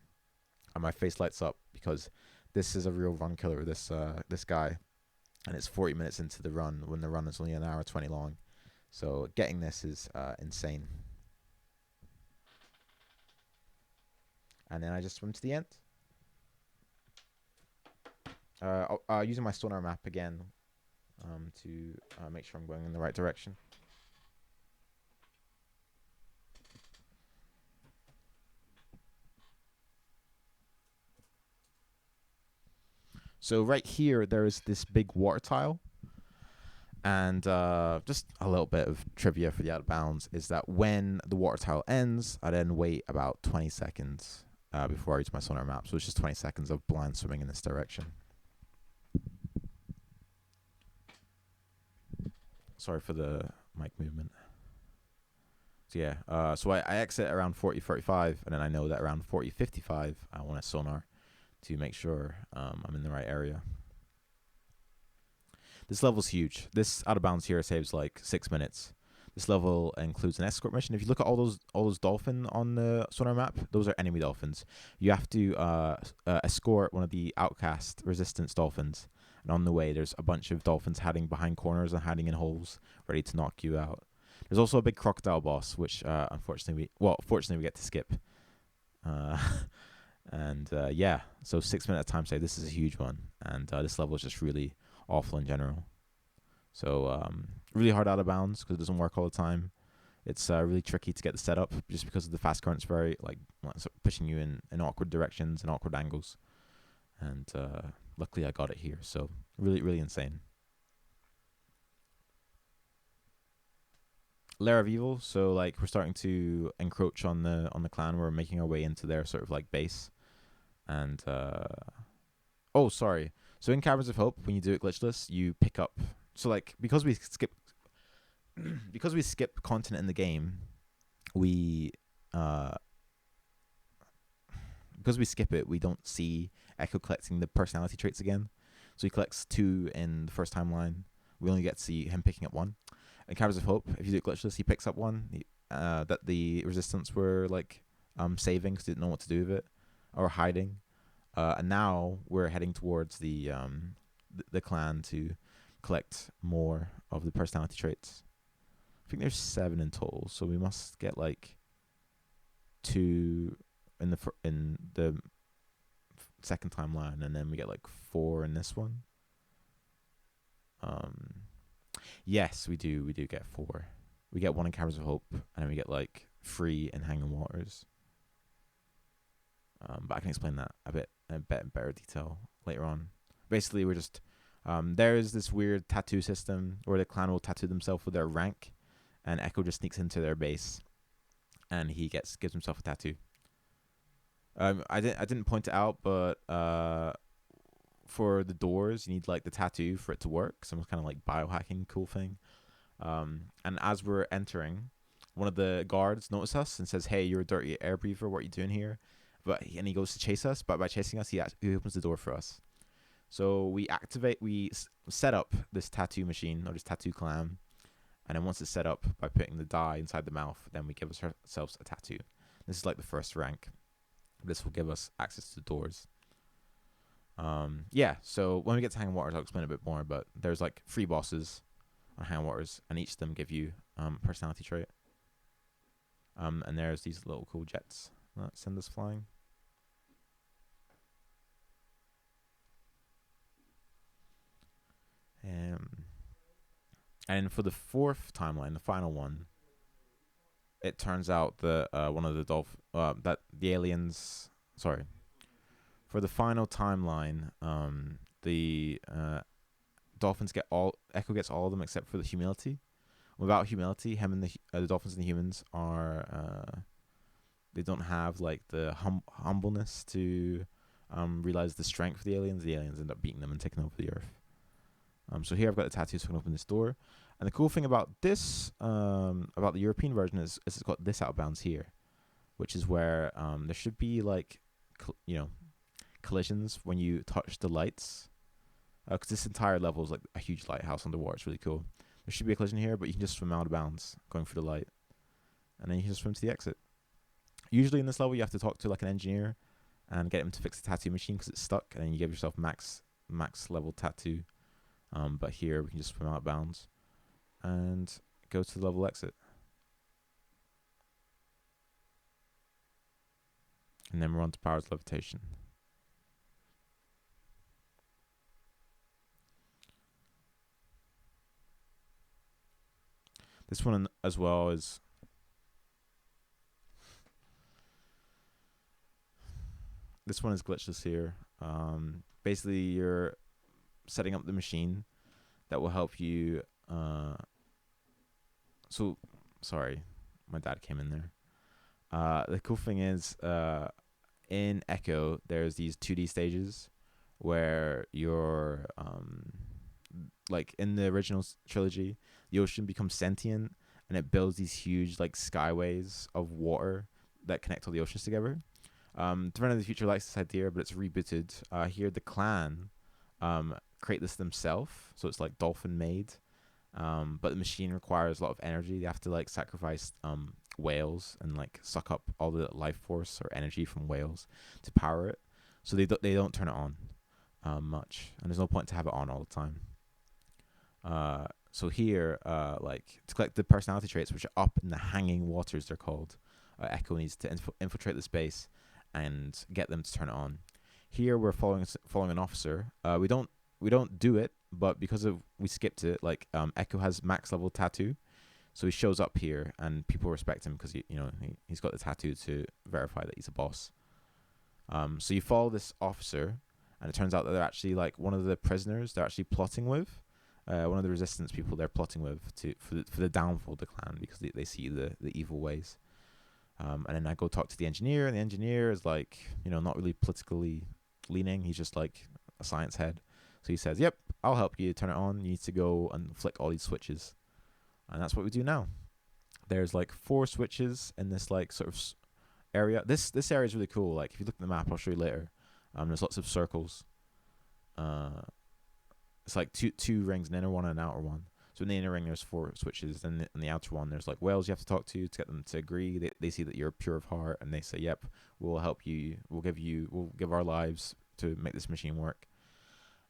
And my face lights up because this is a real run killer, this guy. And it's 40 minutes into the run when the run is only an hour 20 long. So getting this is insane. And then I just swim to the end. Using my sonar map again to make sure I'm going in the right direction. So right here, there is this big water tile. And just a little bit of trivia for the Out of Bounds is that when the water tile ends, I then wait about 20 seconds before I use my sonar map. So it's just 20 seconds of blind swimming in this direction. Sorry for the mic movement. So yeah, so I exit around 40:45, and then I know that around 40:55 I want a sonar to make sure I'm in the right area. This level's huge. This out of bounds here saves like 6 minutes. This level includes an escort mission. If you look at all those dolphin on the sonar map, those are enemy dolphins. You have to escort one of the outcast resistance dolphins, and on the way there's a bunch of dolphins hiding behind corners and hiding in holes, ready to knock you out. There's also a big crocodile boss, which fortunately we get to skip. Uh, and yeah, so 6 minute time save. This is a huge one, and this level is just really awful in general. So really hard out of bounds because it doesn't work all the time. It's really tricky to get the setup just because of the fast current's very like pushing you in awkward directions and awkward angles. And luckily I got it here, so really insane. Lair of Evil. So like we're starting to encroach on the clan. We're making our way into their sort of like base, and oh sorry. So in Caverns of Hope, when you do it glitchless, you pick up. So like because we skip content in the game, we because we skip it, we don't see Echo collecting the personality traits again. So he collects 2 in the first timeline. We only get to see him picking up 1. In Caverns of Hope, if you do it glitchless, he picks up 1 that the resistance were like saving because they didn't know what to do with it or hiding. And now we're heading towards the clan to collect more of the personality traits. I think there's 7 in total, so we must get like 2 in the second timeline, and then we get like 4 in this one. Yes, we do get 4. We get 1 in Caverns of Hope, and then we get like 3 in Hanging Waters. But I can explain that a bit in better detail later on. Basically, we're just there is this weird tattoo system where the clan will tattoo themselves with their rank, and Echo just sneaks into their base, and he gives himself a tattoo. I didn't point it out, but for the doors, you need like the tattoo for it to work. Some kind of like biohacking cool thing. And as we're entering, one of the guards notices us and says, "Hey, you're a dirty air breather. What are you doing here?" And he goes to chase us, but by chasing us, he opens the door for us. So we set up this tattoo machine or this tattoo clam, and then once it's set up by putting the dye inside the mouth, then we give ourselves a tattoo. This is like the first rank. This will give us access to the doors. Yeah, so when we get to Hanging Waters, I'll explain a bit more, but there's like 3 bosses on Hanging Waters, and each of them give you personality trait. And there's these little cool jets that send us flying. And for the 4th timeline, the final one, it turns out that one of the that the aliens, sorry, for the final timeline, the dolphins Echo gets all of them except for the humility. Without humility, him and the dolphins and the humans are they don't have like the humbleness to realize the strength of the aliens. The aliens end up beating them and taking over the earth. So here I've got the tattoos so I can open this door. And the cool thing about this, about the European version, is it's got this out of bounds here, which is where there should be like, collisions when you touch the lights. Because this entire level is like a huge lighthouse underwater. It's really cool. There should be a collision here, but you can just swim out of bounds going through the light. And then you can just swim to the exit. Usually in this level, you have to talk to like an engineer and get him to fix the tattoo machine because it's stuck. And then you give yourself max level tattoo. But here we can just swim out of bounds and go to the level exit. And then we're on to powers levitation. This one as well is glitchless here. Basically, you're setting up the machine that will help you. So, sorry, my dad came in there. The cool thing is, in Echo, there's these 2D stages where you're, like in the original trilogy, the ocean becomes sentient and it builds these huge like skyways of water that connect all the oceans together. Defender of the Future likes this idea, but it's rebooted. Here, the clan create this themselves, so it's like dolphin made. But the machine requires a lot of energy. They have to like sacrifice whales and like suck up all the life force or energy from whales to power it. So they don't turn it on much, and there's no point to have it on all the time. So here, like to collect the personality traits, which are up in the hanging waters, they're called. Echo needs to infiltrate the space and get them to turn it on. Here we're following an officer. We don't do it, but because of we skipped it, like Echo has max level tattoo, so he shows up here and people respect him because he's got the tattoo to verify that he's a boss. So you follow this officer, and it turns out that they're actually like one of the prisoners they're actually plotting with, one of the resistance people they're plotting with for the downfall of the clan because they see the evil ways. And then I go talk to the engineer, and the engineer is like, not really politically leaning. He's just like a science head. So he says, "Yep, I'll help you turn it on. You need to go and flick all these switches." And that's what we do now. There's like 4 switches in this like sort of area. This area is really cool. Like if you look at the map, I'll show you later. There's lots of circles. Uh, it's like two rings, an inner one and an outer one. So in the inner ring, there's 4 switches, and in the outer one, there's like whales you have to talk to get them to agree. They see that you're pure of heart, and they say, "Yep, we'll help you. We'll give our lives to make this machine work."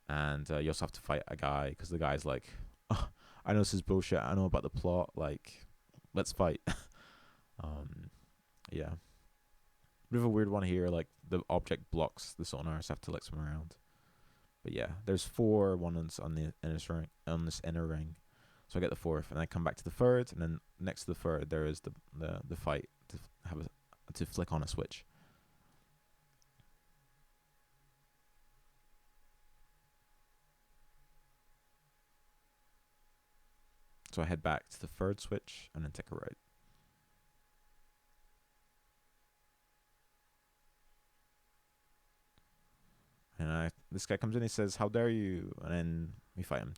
And you also have to fight a guy because the guy's like, oh, "I know this is bullshit. I know about the plot. Like, let's fight." Yeah, bit of a weird one here. Like the object blocks the sonar, so I have to like swim around. But yeah, there's 4 ones on the inner ring. So I get the 4th, and I come back to the 3rd, and then next to the 3rd there is the fight to flick on a switch. So I head back to the 3rd switch and then take a right. And this guy comes in, he says, "How dare you?" And then we fight him.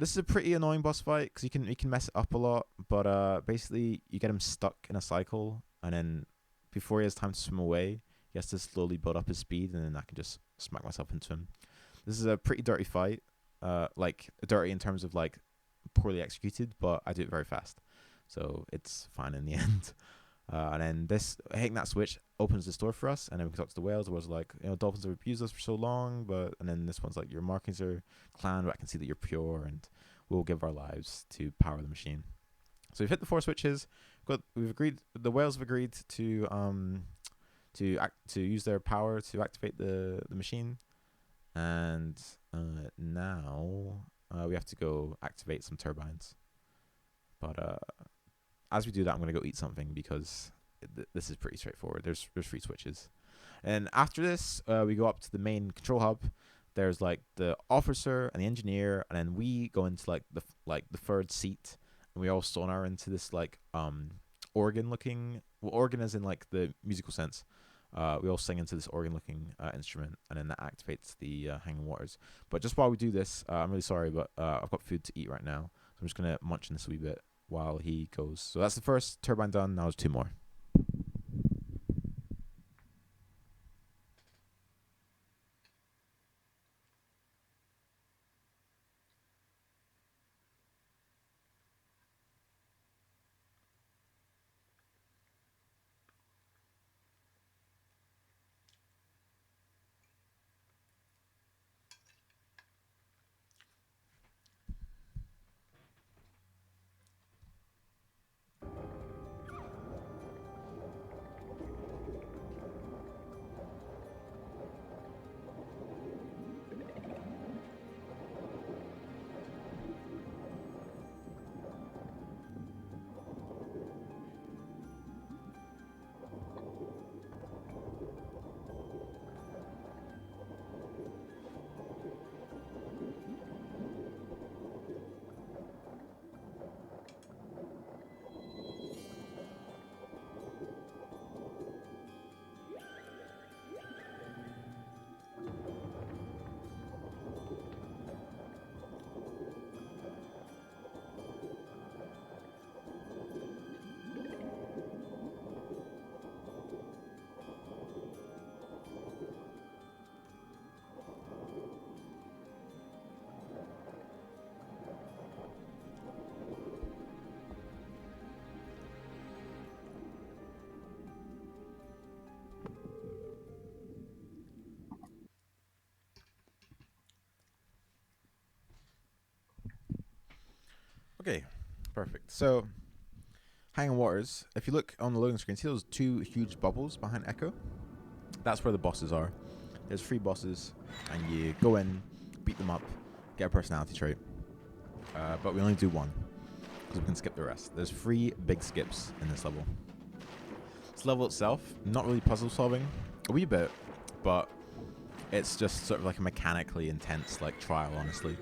This is a pretty annoying boss fight because you can mess it up a lot, but basically you get him stuck in a cycle, and then before he has time to swim away, he has to slowly build up his speed, and then I can just smack myself into him. This is a pretty dirty fight, like dirty in terms of like poorly executed, but I do it very fast, so it's fine in the end. And then this hitting that switch opens the door for us, and then we can talk to the whales. The whales are like, dolphins have abused us for so long, and then this one's like, your markings are clan, but I can see that you're pure, and we'll give our lives to power the machine. So we've hit the 4 switches. We've agreed. The whales have agreed to use their power to activate the machine, and now we have to go activate some turbines. But as we do that, I'm gonna go eat something because this is pretty straightforward. There's 3 switches, and after this, we go up to the main control hub. There's like the officer and the engineer, and then we go into like the 3rd seat, and we all sonar into this like organ looking, organ as in like the musical sense. We all sing into this organ looking instrument, and then that activates the hanging waters. But just while we do this, I'm really sorry, but I've got food to eat right now, so I'm just gonna munch in this a wee bit while he goes. So that's the first turbine done. Now there's 2 more. Okay, perfect. So, Hanging Waters. If you look on the loading screen, see those two huge bubbles behind Echo? That's where the bosses are. There's 3 bosses, and you go in, beat them up, get a personality trait. But we only do 1, because we can skip the rest. There's 3 big skips in this level. This level itself, not really puzzle solving, a wee bit, but it's just sort of like a mechanically intense like trial, honestly.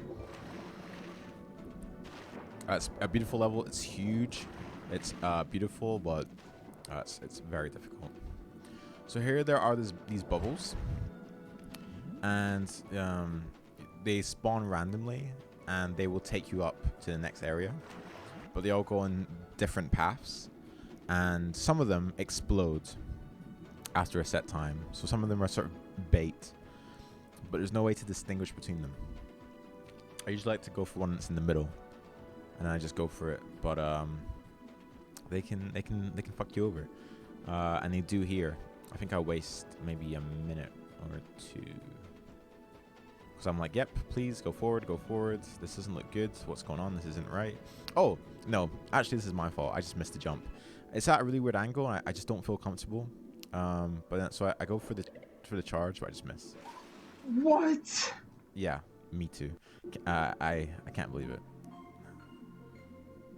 It's a beautiful level. It's huge. It's beautiful, but it's very difficult. So here there are these bubbles, and they spawn randomly, and they will take you up to the next area. But they all go in different paths, and some of them explode after a set time. So some of them are sort of bait, but there's no way to distinguish between them. I usually like to go for one that's in the middle, and I just go for it. But they can fuck you over, and they do here. I think I'll waste maybe a minute or 2. Because I'm like, yep, please go forward, go forward. This doesn't look good. What's going on? This isn't right. Oh, no. Actually, this is my fault. I just missed the jump. It's at a really weird angle, and I just don't feel comfortable. But then, so I go for the charge, but I just miss. What? Yeah, me too. I can't believe it.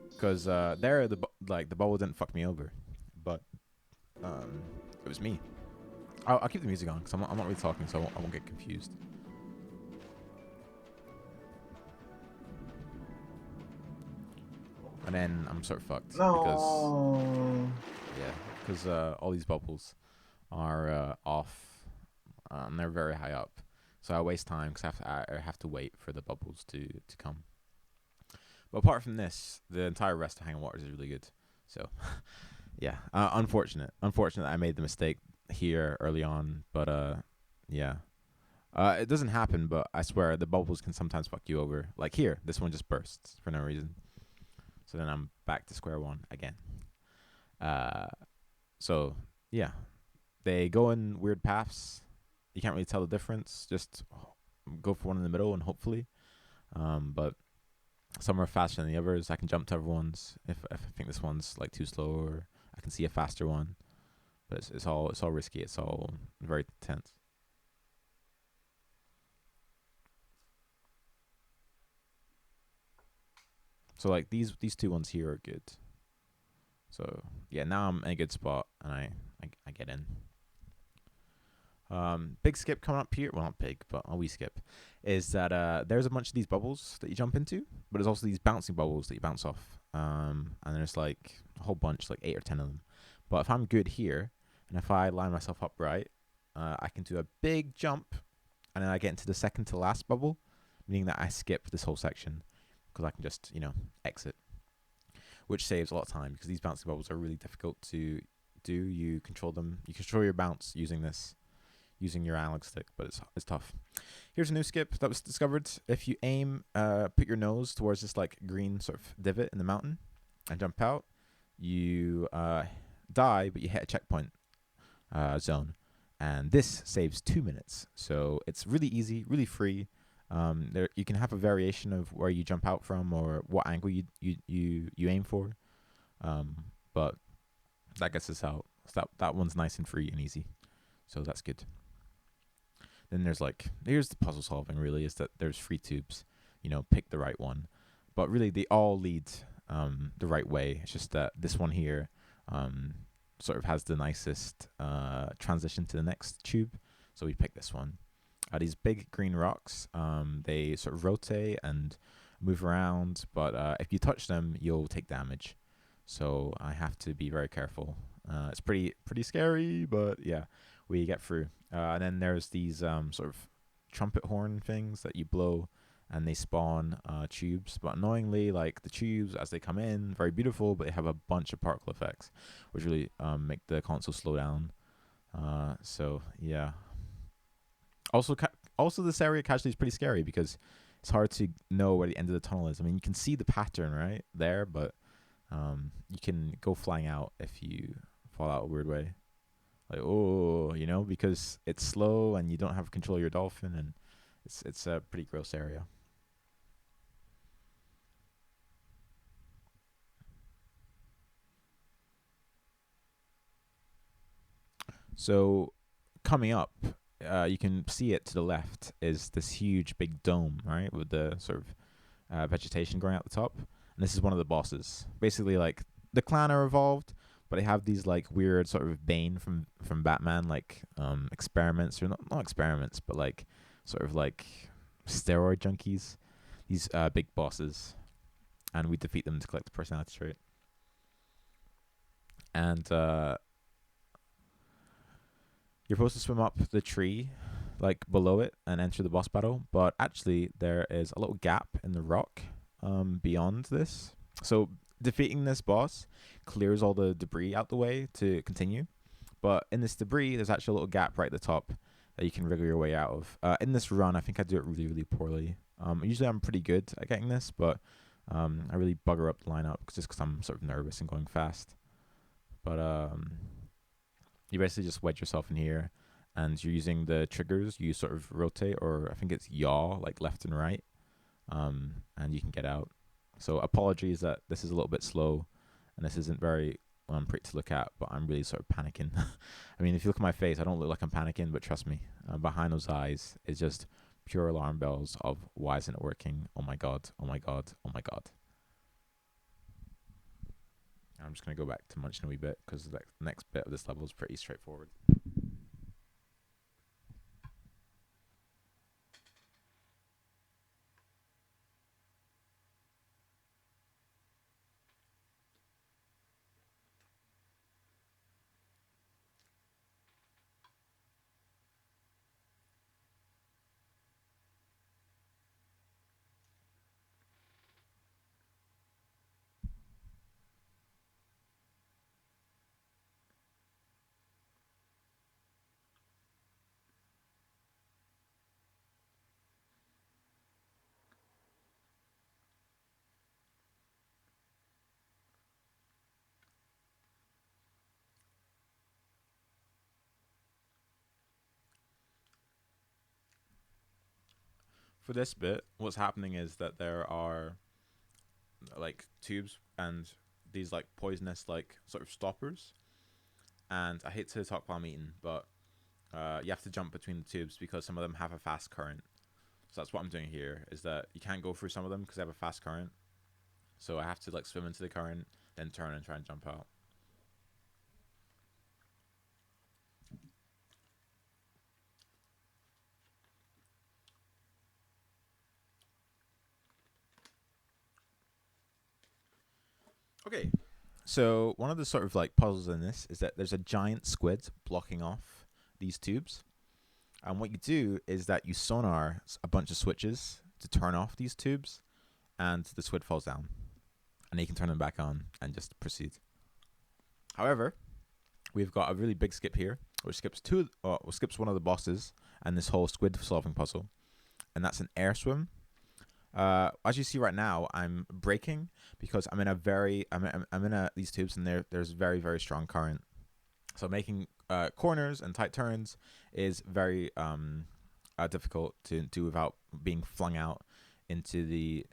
Because there, the bubble didn't fuck me over. But it was me. I'll keep the music on, because I'm not really talking, so I won't get confused. And then I'm sort of fucked. No. Because all these bubbles are off, and they're very high up. So I waste time because I have to wait for the bubbles to come. But apart from this, the entire rest of Hanging Waters is really good. So, yeah, unfortunate I made the mistake here early on. But yeah, it doesn't happen. But I swear the bubbles can sometimes fuck you over. Like here, this one just bursts for no reason. So then I'm back to square one again. So yeah, they go in weird paths. You can't really tell the difference. Just go for one in the middle and hopefully. But some are faster than the others. I can jump to everyone's if I think this one's like too slow, or I can see a faster one. But it's all risky. It's all very tense. So like these 2 ones here are good. So yeah, now I'm in a good spot and I get in. Big skip coming up here. Well, not big, but a wee skip. Is that there's a bunch of these bubbles that you jump into, but there's also these bouncing bubbles that you bounce off. And there's like a whole bunch, like 8 or 10 of them. But if I'm good here, and if I line myself up right, I can do a big jump, and then I get into the second to last bubble, meaning that I skip this whole section because I can just exit, which saves a lot of time because these bouncing bubbles are really difficult to do. You control them. You control your bounce using your analog stick, but it's tough. Here's a new skip that was discovered. If you aim, put your nose towards this like green sort of divot in the mountain and jump out, you die, but you hit a checkpoint zone. And this saves 2 minutes. So it's really easy, really free. There you can have a variation of where you jump out from or what angle you aim for. But that gets us out. So that one's nice and free and easy. So that's good. Then here's the puzzle solving really, is that there's 3 tubes. Pick the right one. But really they all lead the right way. It's just that this one here sort of has the nicest transition to the next tube. So we pick this one. These big green rocks, they sort of rotate and move around, but if you touch them, you'll take damage. So I have to be very careful. It's pretty scary, but yeah, we get through. And then there's these sort of trumpet horn things that you blow, and they spawn tubes. But annoyingly, like the tubes, as they come in, very beautiful, but they have a bunch of particle effects, which really make the console slow down. So yeah. Also, this area casually is pretty scary because it's hard to know where the end of the tunnel is. I mean, you can see the pattern right there, but you can go flying out if you fall out a weird way. Like, because it's slow and you don't have control of your dolphin, and it's a pretty gross area. So coming up, you can see it to the left is this huge big dome, right, with the sort of vegetation growing out the top. And this is one of the bosses. Basically, like the clan are evolved, but they have these like weird sort of Bane from Batman like experiments, or not experiments, but like sort of like steroid junkies. These big bosses, and we defeat them to collect the personality trait. And you're supposed to swim up the tree, like below it, and enter the boss battle. But actually, there is a little gap in the rock beyond this. So defeating this boss clears all the debris out the way to continue. But in this debris, there's actually a little gap right at the top that you can wriggle your way out of. In this run, I think I do it really, really poorly. Usually, I'm pretty good at getting this, but I really bugger up the lineup just because I'm sort of nervous and going fast. But you basically just wedge yourself in here, and you're using the triggers. You sort of rotate, or I think it's yaw, like left and right, and you can get out. So apologies that this is a little bit slow, and this isn't very pretty to look at, but I'm really sort of panicking. I mean, if you look at my face, I don't look like I'm panicking, but trust me, behind those eyes is just pure alarm bells of why isn't it working? Oh my god! Oh my god! Oh my god! I'm just gonna go back to munching a wee bit because the next bit of this level is pretty straightforward. For this bit, what's happening is that there are like tubes and these like poisonous like sort of stoppers. And I hate to talk while I'm eating, but you have to jump between the tubes because some of them have a fast current. So that's what I'm doing here. Is that you can't go through some of them because they have a fast current. So I have to like swim into the current, then turn and try and jump out. Okay. So one of the sort of like puzzles in this is that there's a giant squid blocking off these tubes. And what you do is that you sonar a bunch of switches to turn off these tubes, and the squid falls down. And you can turn them back on and just proceed. However, we've got a really big skip here, which skips one of the bosses and this whole squid solving puzzle, and that's an air swim. As you see right now, I'm braking because I'm in these tubes, and there's very, very strong current. So making corners and tight turns is very difficult to do without being flung out into the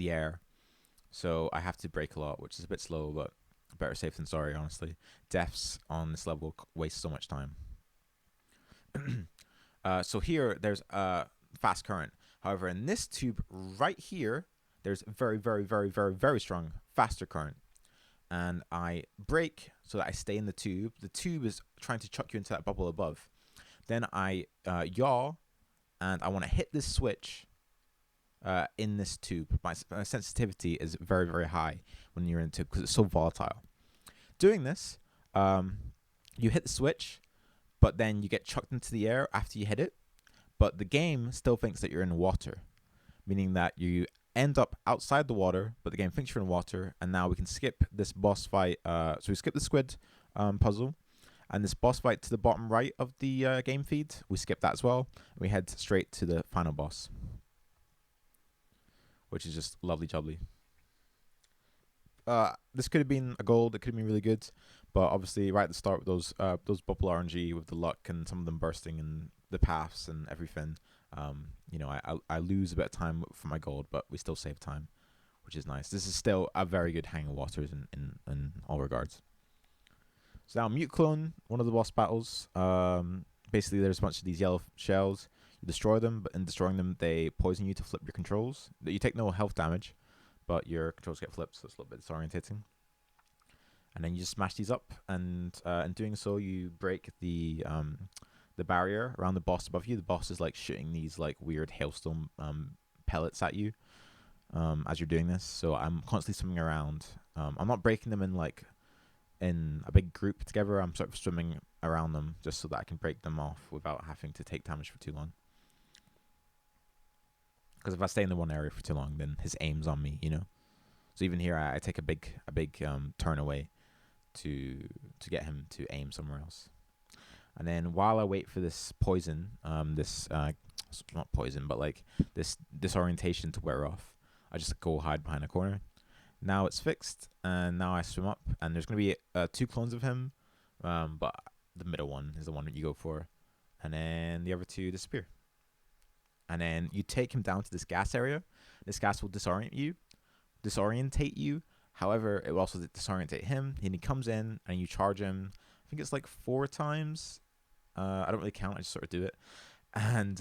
air. So I have to brake a lot, which is a bit slow, but better safe than sorry, honestly. Deaths on this level waste so much time. So here, there's a fast current. However, in this tube right here, there's very, very, very, very, very strong faster current. And I brake so that I stay in the tube. The tube is trying to chuck you into that bubble above. Then I yaw, and I want to hit this switch in this tube. My sensitivity is very, very high when you're in a tube because it's so volatile. Doing this, you hit the switch, but then you get chucked into the air after you hit it. But the game still thinks that you're in water, meaning that you end up outside the water, but the game thinks you're in water, and now we can skip this boss fight. So we skip the squid puzzle, and this boss fight to the bottom right of the game feed, we skip that as well. We head straight to the final boss, which is just lovely jubbly. This could have been a gold. It could have been really good, but obviously right at the start with those bubble RNG with the luck and some of them bursting and the paths and everything, I lose a bit of time for my gold, but we still save time, which is nice. This is still a very good hang of waters in all regards. So now Mute Clone, one of the boss battles. Basically, there's a bunch of these yellow shells. You destroy them, but in destroying them, they poison you to flip your controls. You take no health damage, but your controls get flipped, so it's a little bit disorientating. And then you just smash these up, and in doing so, you break the barrier around the boss above you. The boss is like shooting these like weird hailstone pellets at you as you're doing this. So I'm constantly swimming around. I'm not breaking them in a big group together. I'm sort of swimming around them just so that I can break them off without having to take damage for too long. Because if I stay in the one area for too long, then his aim's on me, you know. So even here, I take a big turn away to get him to aim somewhere else. And then while I wait for this poison, this not poison, but like this disorientation to wear off, I just go hide behind a corner. Now it's fixed, and now I swim up, and there's gonna be 2 clones of him, but the middle one is the one that you go for, and then the other 2 disappear. And then you take him down to this gas area. This gas will disorientate you. However, it will also disorientate him. And he comes in, and you charge him. I think it's like 4 times. I don't really count. I just sort of do it. And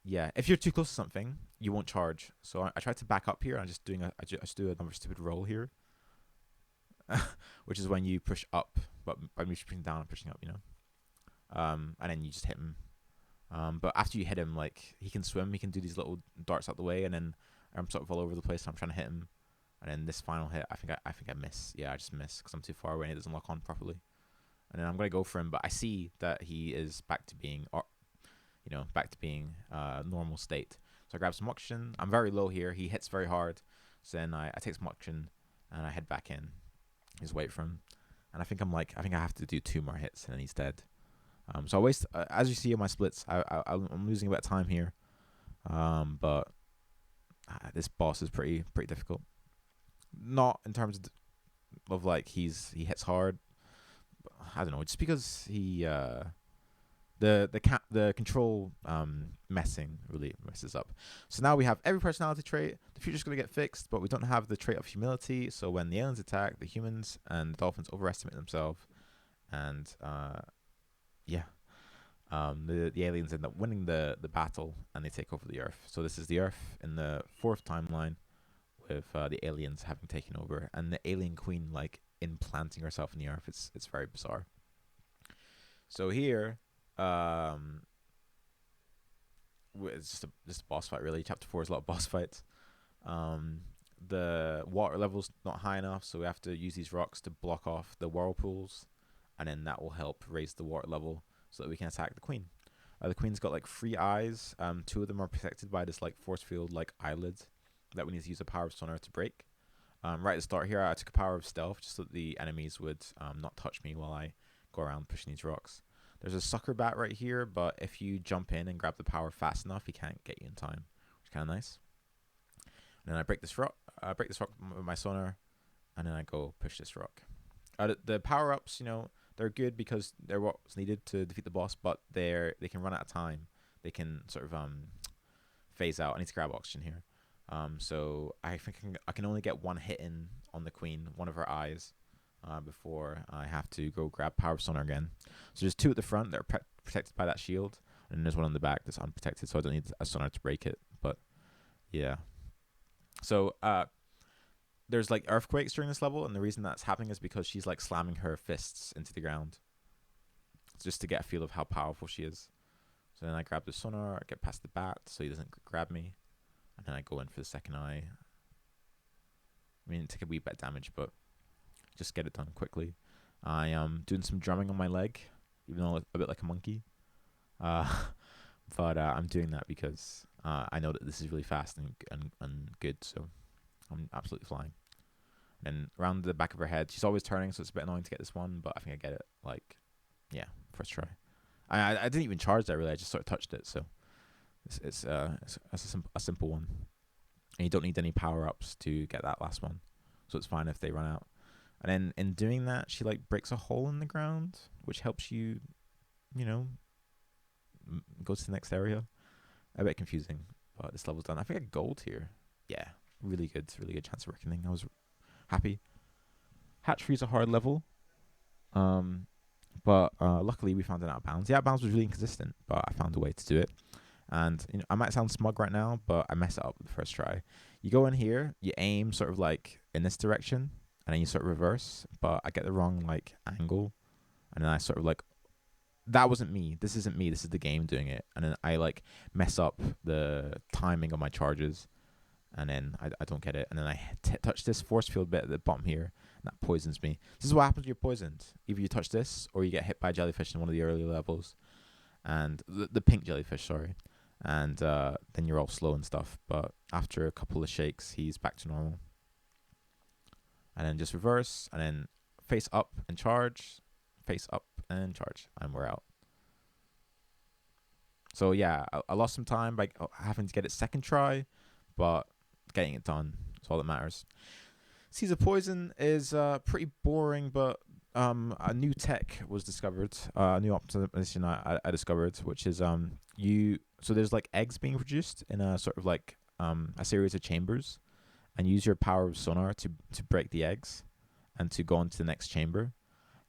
yeah, if you're too close to something, you won't charge. So I tried to back up here. I just do another stupid roll here, which is when you push up, but by me pushing down and pushing up, you know. And then you just hit him. But after you hit him, like he can swim. He can do these little darts out the way, and then I'm sort of all over the place. So I'm trying to hit him, and then this final hit, I think I miss. Yeah, I just miss because I'm too far away and it doesn't lock on properly. And then I'm gonna go for him, but I see that he is back to being, normal state. So I grab some oxygen. I'm very low here. He hits very hard. So then I take some oxygen and I head back in. Just wait for him. And I think I have to do 2 more hits and then he's dead. So I waste, as you see in my splits, I'm losing a bit of time here. But this boss is pretty difficult. Not in terms of like he hits hard. I don't know, just because he the control messing really messes up. So now we have every personality trait. The future's gonna get fixed, but we don't have the trait of humility. So when the aliens attack, the humans and the dolphins overestimate themselves, and the aliens end up winning the battle and they take over the Earth. So this is the Earth in the 4th timeline, with the aliens having taken over and the alien queen like implanting herself in the Earth. It's very bizarre. So here, it's just a boss fight really. Chapter 4 is a lot of boss fights. The water level's not high enough, so we have to use these rocks to block off the whirlpools, and then that will help raise the water level so that we can attack the queen. The queen's got like 3 eyes. 2 of them are protected by this like force field like eyelid that we need to use the power of sonar to break. Right at the start here, I took a power of stealth just so that the enemies would not touch me while I go around pushing these rocks. There's a sucker bat right here, but if you jump in and grab the power fast enough, he can't get you in time, which is kind of nice. And then I break this rock. With my sonar, and then I go push this rock. The power ups, they're good because they're what's needed to defeat the boss, but they can run out of time. They can sort of phase out. I need to grab oxygen here. So I think I can only get 1 hit in on the queen, one of her eyes, before I have to go grab power sonar again. So there's 2 at the front that are protected by that shield, and there's 1 on the back that's unprotected, so I don't need a sonar to break it. But yeah. So there's like earthquakes during this level, and the reason that's happening is because she's like slamming her fists into the ground. It's just to get a feel of how powerful she is. So then I grab the sonar, I get past the bat so he doesn't grab me, and then I go in for the second eye. I mean, take a wee bit of damage, but just get it done quickly. I am doing some drumming on my leg, even though I look a bit like a monkey. But I'm doing that because I know that this is really fast and good, so I'm absolutely flying. And around the back of her head, she's always turning, so it's a bit annoying to get this one, but I think I get it, like, yeah, first try. I didn't even charge that, really. I just sort of touched it, so it's a simple one. And you don't need any power-ups to get that last one, so it's fine if they run out. And then in doing that, she, like, breaks a hole in the ground, which helps you, go to the next area. A bit confusing, but this level's done. I think I got gold here. Yeah, really good chance of reckoning. I was happy. Hatchery is a hard level. But luckily we found an out of bounds. The out of bounds was really inconsistent, but I found a way to do it. And I might sound smug right now, but I messed it up the first try. You go in here, you aim sort of like in this direction, and then you sort of reverse. But I get the wrong like angle, and then I sort of like, that wasn't me. This isn't me. This is the game doing it. And then I like mess up the timing of my charges, and then I don't get it. And then I touch this force field bit at the bottom here, and that poisons me. This is what happens when you're poisoned. Either you touch this, or you get hit by a jellyfish in one of the early levels, and the pink jellyfish, sorry. And then you're all slow and stuff. But after a couple of shakes, he's back to normal. And then just reverse, and then face up and charge, face up and charge, and we're out. So yeah, I lost some time by having to get it second try, but getting it done is all that matters. Seas of Poison is pretty boring, but a new tech was discovered, a new optimization I discovered, which is so there's like eggs being produced in a sort of like a series of chambers, and use your power of sonar to break the eggs and to go on to the next chamber.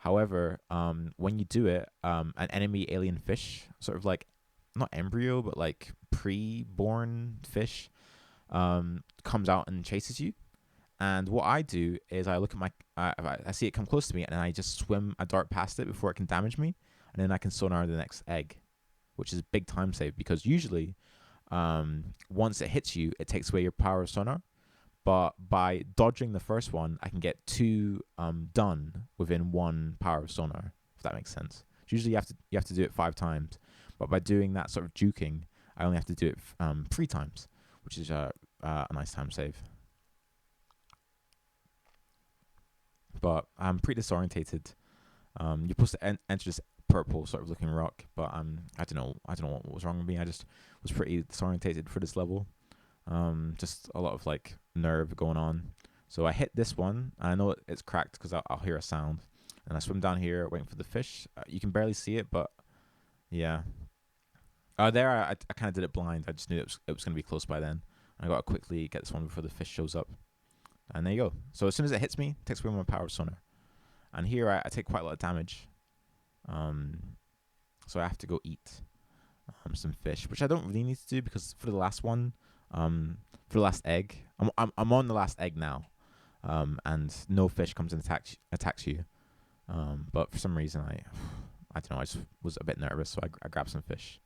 However, when you do it, an enemy alien fish, sort of like not embryo, but like pre-born fish, comes out and chases you. And what I do is I look at I see it come close to me, and I just swim a dart past it before it can damage me, and then I can sonar the next egg, which is a big time save, because usually, once it hits you, it takes away your power of sonar. But by dodging the first one, I can get two done within one power of sonar, if that makes sense. Usually you have to do it 5 times, but by doing that sort of juking, I only have to do it 3 times, which is a nice time save. But I'm pretty disorientated. You're supposed to enter this purple sort of looking rock, but I don't know what was wrong with me. I just was pretty disorientated for this level. Just a lot of like nerve going on. So I hit this one, and I know it's cracked because I'll hear a sound, and I swim down here waiting for the fish. You can barely see it, but yeah. There I kind of did it blind. I just knew it was going to be close by then. I got to quickly get this one before the fish shows up. And there you go. So as soon as it hits me, it takes away my power sonar. And here I take quite a lot of damage. So I have to go eat some fish, which I don't really need to do, because for the last one, for the last egg, I'm on the last egg now, and no fish comes and attacks you. But for some reason I don't know, I just was a bit nervous, so I grabbed some fish,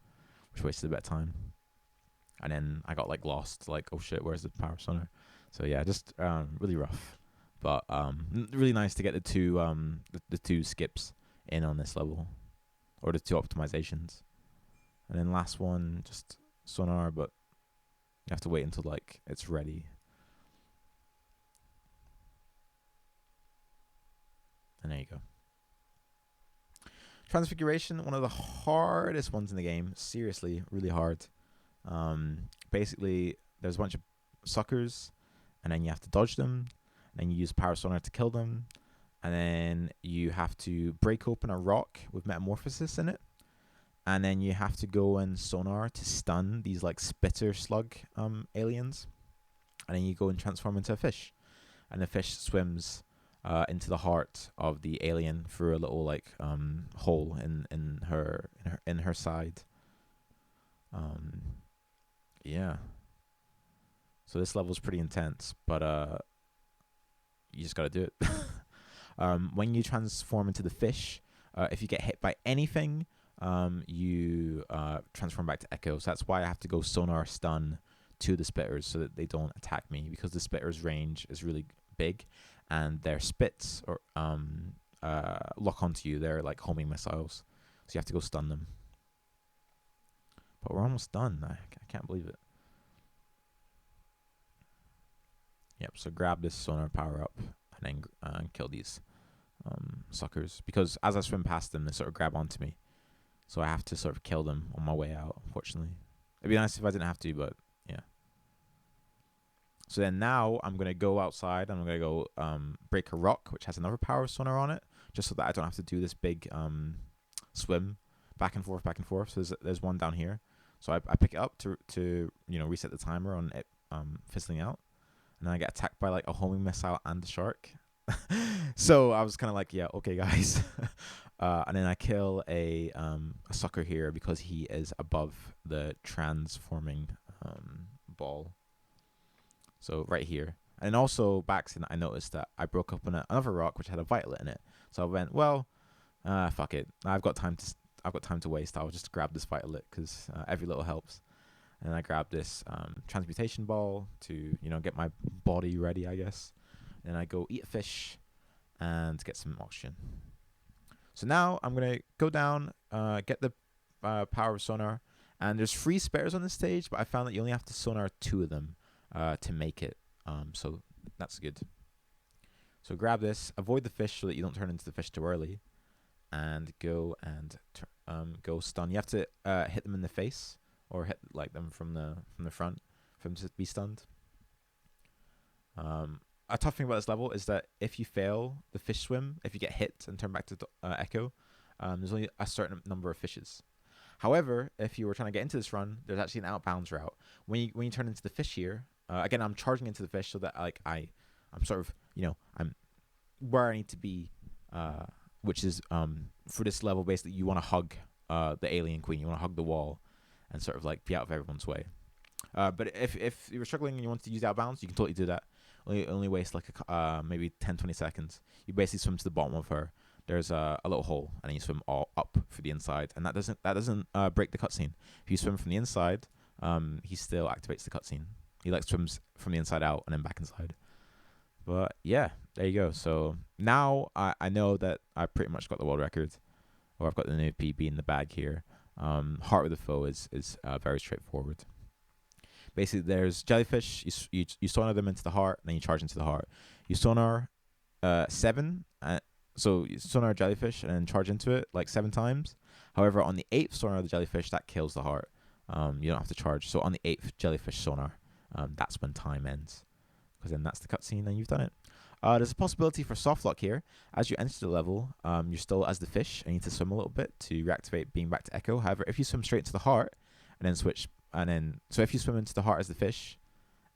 which wasted a bit of time. And then I got like lost, like, oh shit, where's the power sonar? So yeah, just really rough, but really nice to get the two skips in on this level, or the 2 optimizations. And then last one, just sonar, but you have to wait until like it's ready. And there you go. Transfiguration, one of the hardest ones in the game. Seriously, really hard. Basically, there's a bunch of suckers, and then you have to dodge them, and then you use power sonar to kill them, and then you have to break open a rock with metamorphosis in it, and then you have to go and sonar to stun these like spitter slug aliens, and then you go and transform into a fish, and the fish swims into the heart of the alien through a little like hole in her side. Yeah. So this level is pretty intense, but you just gotta do it. When you transform into the fish, if you get hit by anything, you transform back to Echo. So that's why I have to go sonar stun to the spitters so that they don't attack me, because the spitters' range is really big, and their spits or lock onto you. They're like homing missiles, so you have to go stun them. But we're almost done. I can't believe it. Yep, so grab this sonar power up, and then kill these suckers, because as I swim past them, they sort of grab onto me. So I have to sort of kill them on my way out, unfortunately. It'd be nice if I didn't have to, but yeah. So then now I'm going to go outside, and I'm going to go break a rock, which has another power sonar on it, just so that I don't have to do this big swim back and forth. So there's one down here. So I pick it up to reset the timer on it fizzling out. And then I get attacked by like a homing missile and a shark. So I was kind of like, yeah, okay, guys. And then I kill a sucker here because he is above the transforming ball. So right here. And also back then I noticed that I broke up on another rock which had a violet in it. So I went, well, fuck it. I've got time to waste. I'll just grab this violet because every little helps. And I grabbed this transmutation ball to get my body ready, I guess. And I go eat a fish and get some oxygen. So now I'm gonna go down, get the power of sonar, and there's 3 spares on this stage, but I found that you only have to sonar 2 of them to make it. So that's good. So grab this, avoid the fish so that you don't turn into the fish too early, and go and go stun. You have to hit them in the face or hit like them from the front for them to be stunned. A tough thing about this level is that if you fail the fish swim, if you get hit and turn back to Echo, there's only a certain number of fishes. However, if you were trying to get into this run, there's actually an outbounds route. When you turn into the fish here, again, I'm charging into the fish so that like I'm sort of I'm where I need to be, which is for this level basically you want to hug the alien queen, you want to hug the wall, and sort of like be out of everyone's way. But if you were struggling and you want to use outbounds, you can totally do that. Only waste like maybe 10-20 seconds. You basically swim to the bottom of her. There's a little hole, and then you swim all up for the inside, and that doesn't break the cutscene. If you swim from the inside, he still activates the cutscene. He like swims from the inside out and then back inside. But yeah, there you go. So now I know that I pretty much got the world record, or I've got the new PB in the bag here. Heart of the Foe is very straightforward. Basically, there's jellyfish. You sonar them into the heart, and then you charge into the heart. You sonar 7, so you sonar jellyfish and then charge into it like 7 times. However, on the 8th sonar of the jellyfish, that kills the heart. You don't have to charge. So on the 8th jellyfish sonar, that's when time ends, because then that's the cutscene and you've done it. There's a possibility for soft lock here. As you enter the level, you're still as the fish and you need to swim a little bit to reactivate being back to Echo. However, if you swim straight into the heart and then switch, so if you swim into the heart as the fish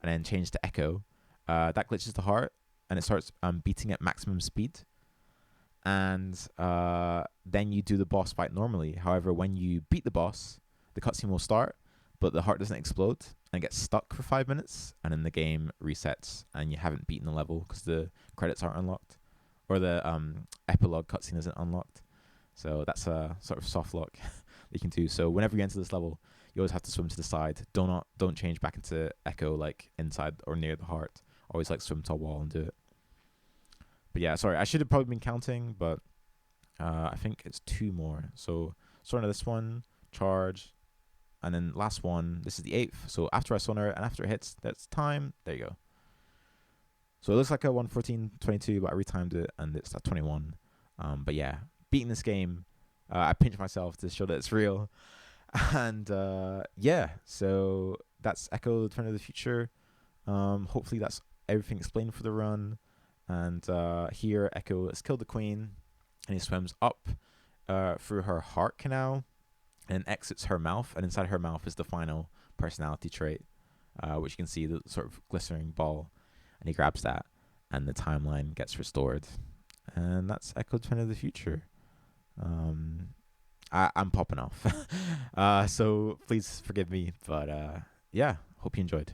and then change to Echo, that glitches the heart and it starts beating at maximum speed. And then you do the boss fight normally. However, when you beat the boss, the cutscene will start, but the heart doesn't explode and gets stuck for 5 minutes, and then the game resets and you haven't beaten the level because the credits aren't unlocked, or the epilogue cutscene isn't unlocked. So that's a sort of soft lock you can do. So whenever you enter this level, you always have to swim to the side. Don't change back into Echo like inside or near the heart. Always like swim to a wall and do it. But yeah, sorry, I should have probably been counting, but I think it's 2 more. So sort of this one, charge, and then last one, this is the 8th. So after I sonar and after it hits, that's time. There you go. So it looks like a 1:14:22, but I retimed it and it's at 21. But yeah, beating this game, I pinched myself to show that it's real. And yeah, so that's Echo the Turn of the Future. Hopefully that's everything explained for the run. And here Echo has killed the queen, and he swims up through her heart canal and exits her mouth, and inside her mouth is the final personality trait, which you can see the sort of glistening ball, and he grabs that, and the timeline gets restored, and that's Echo Twin of the Future. I'm popping off, so please forgive me, but yeah, hope you enjoyed.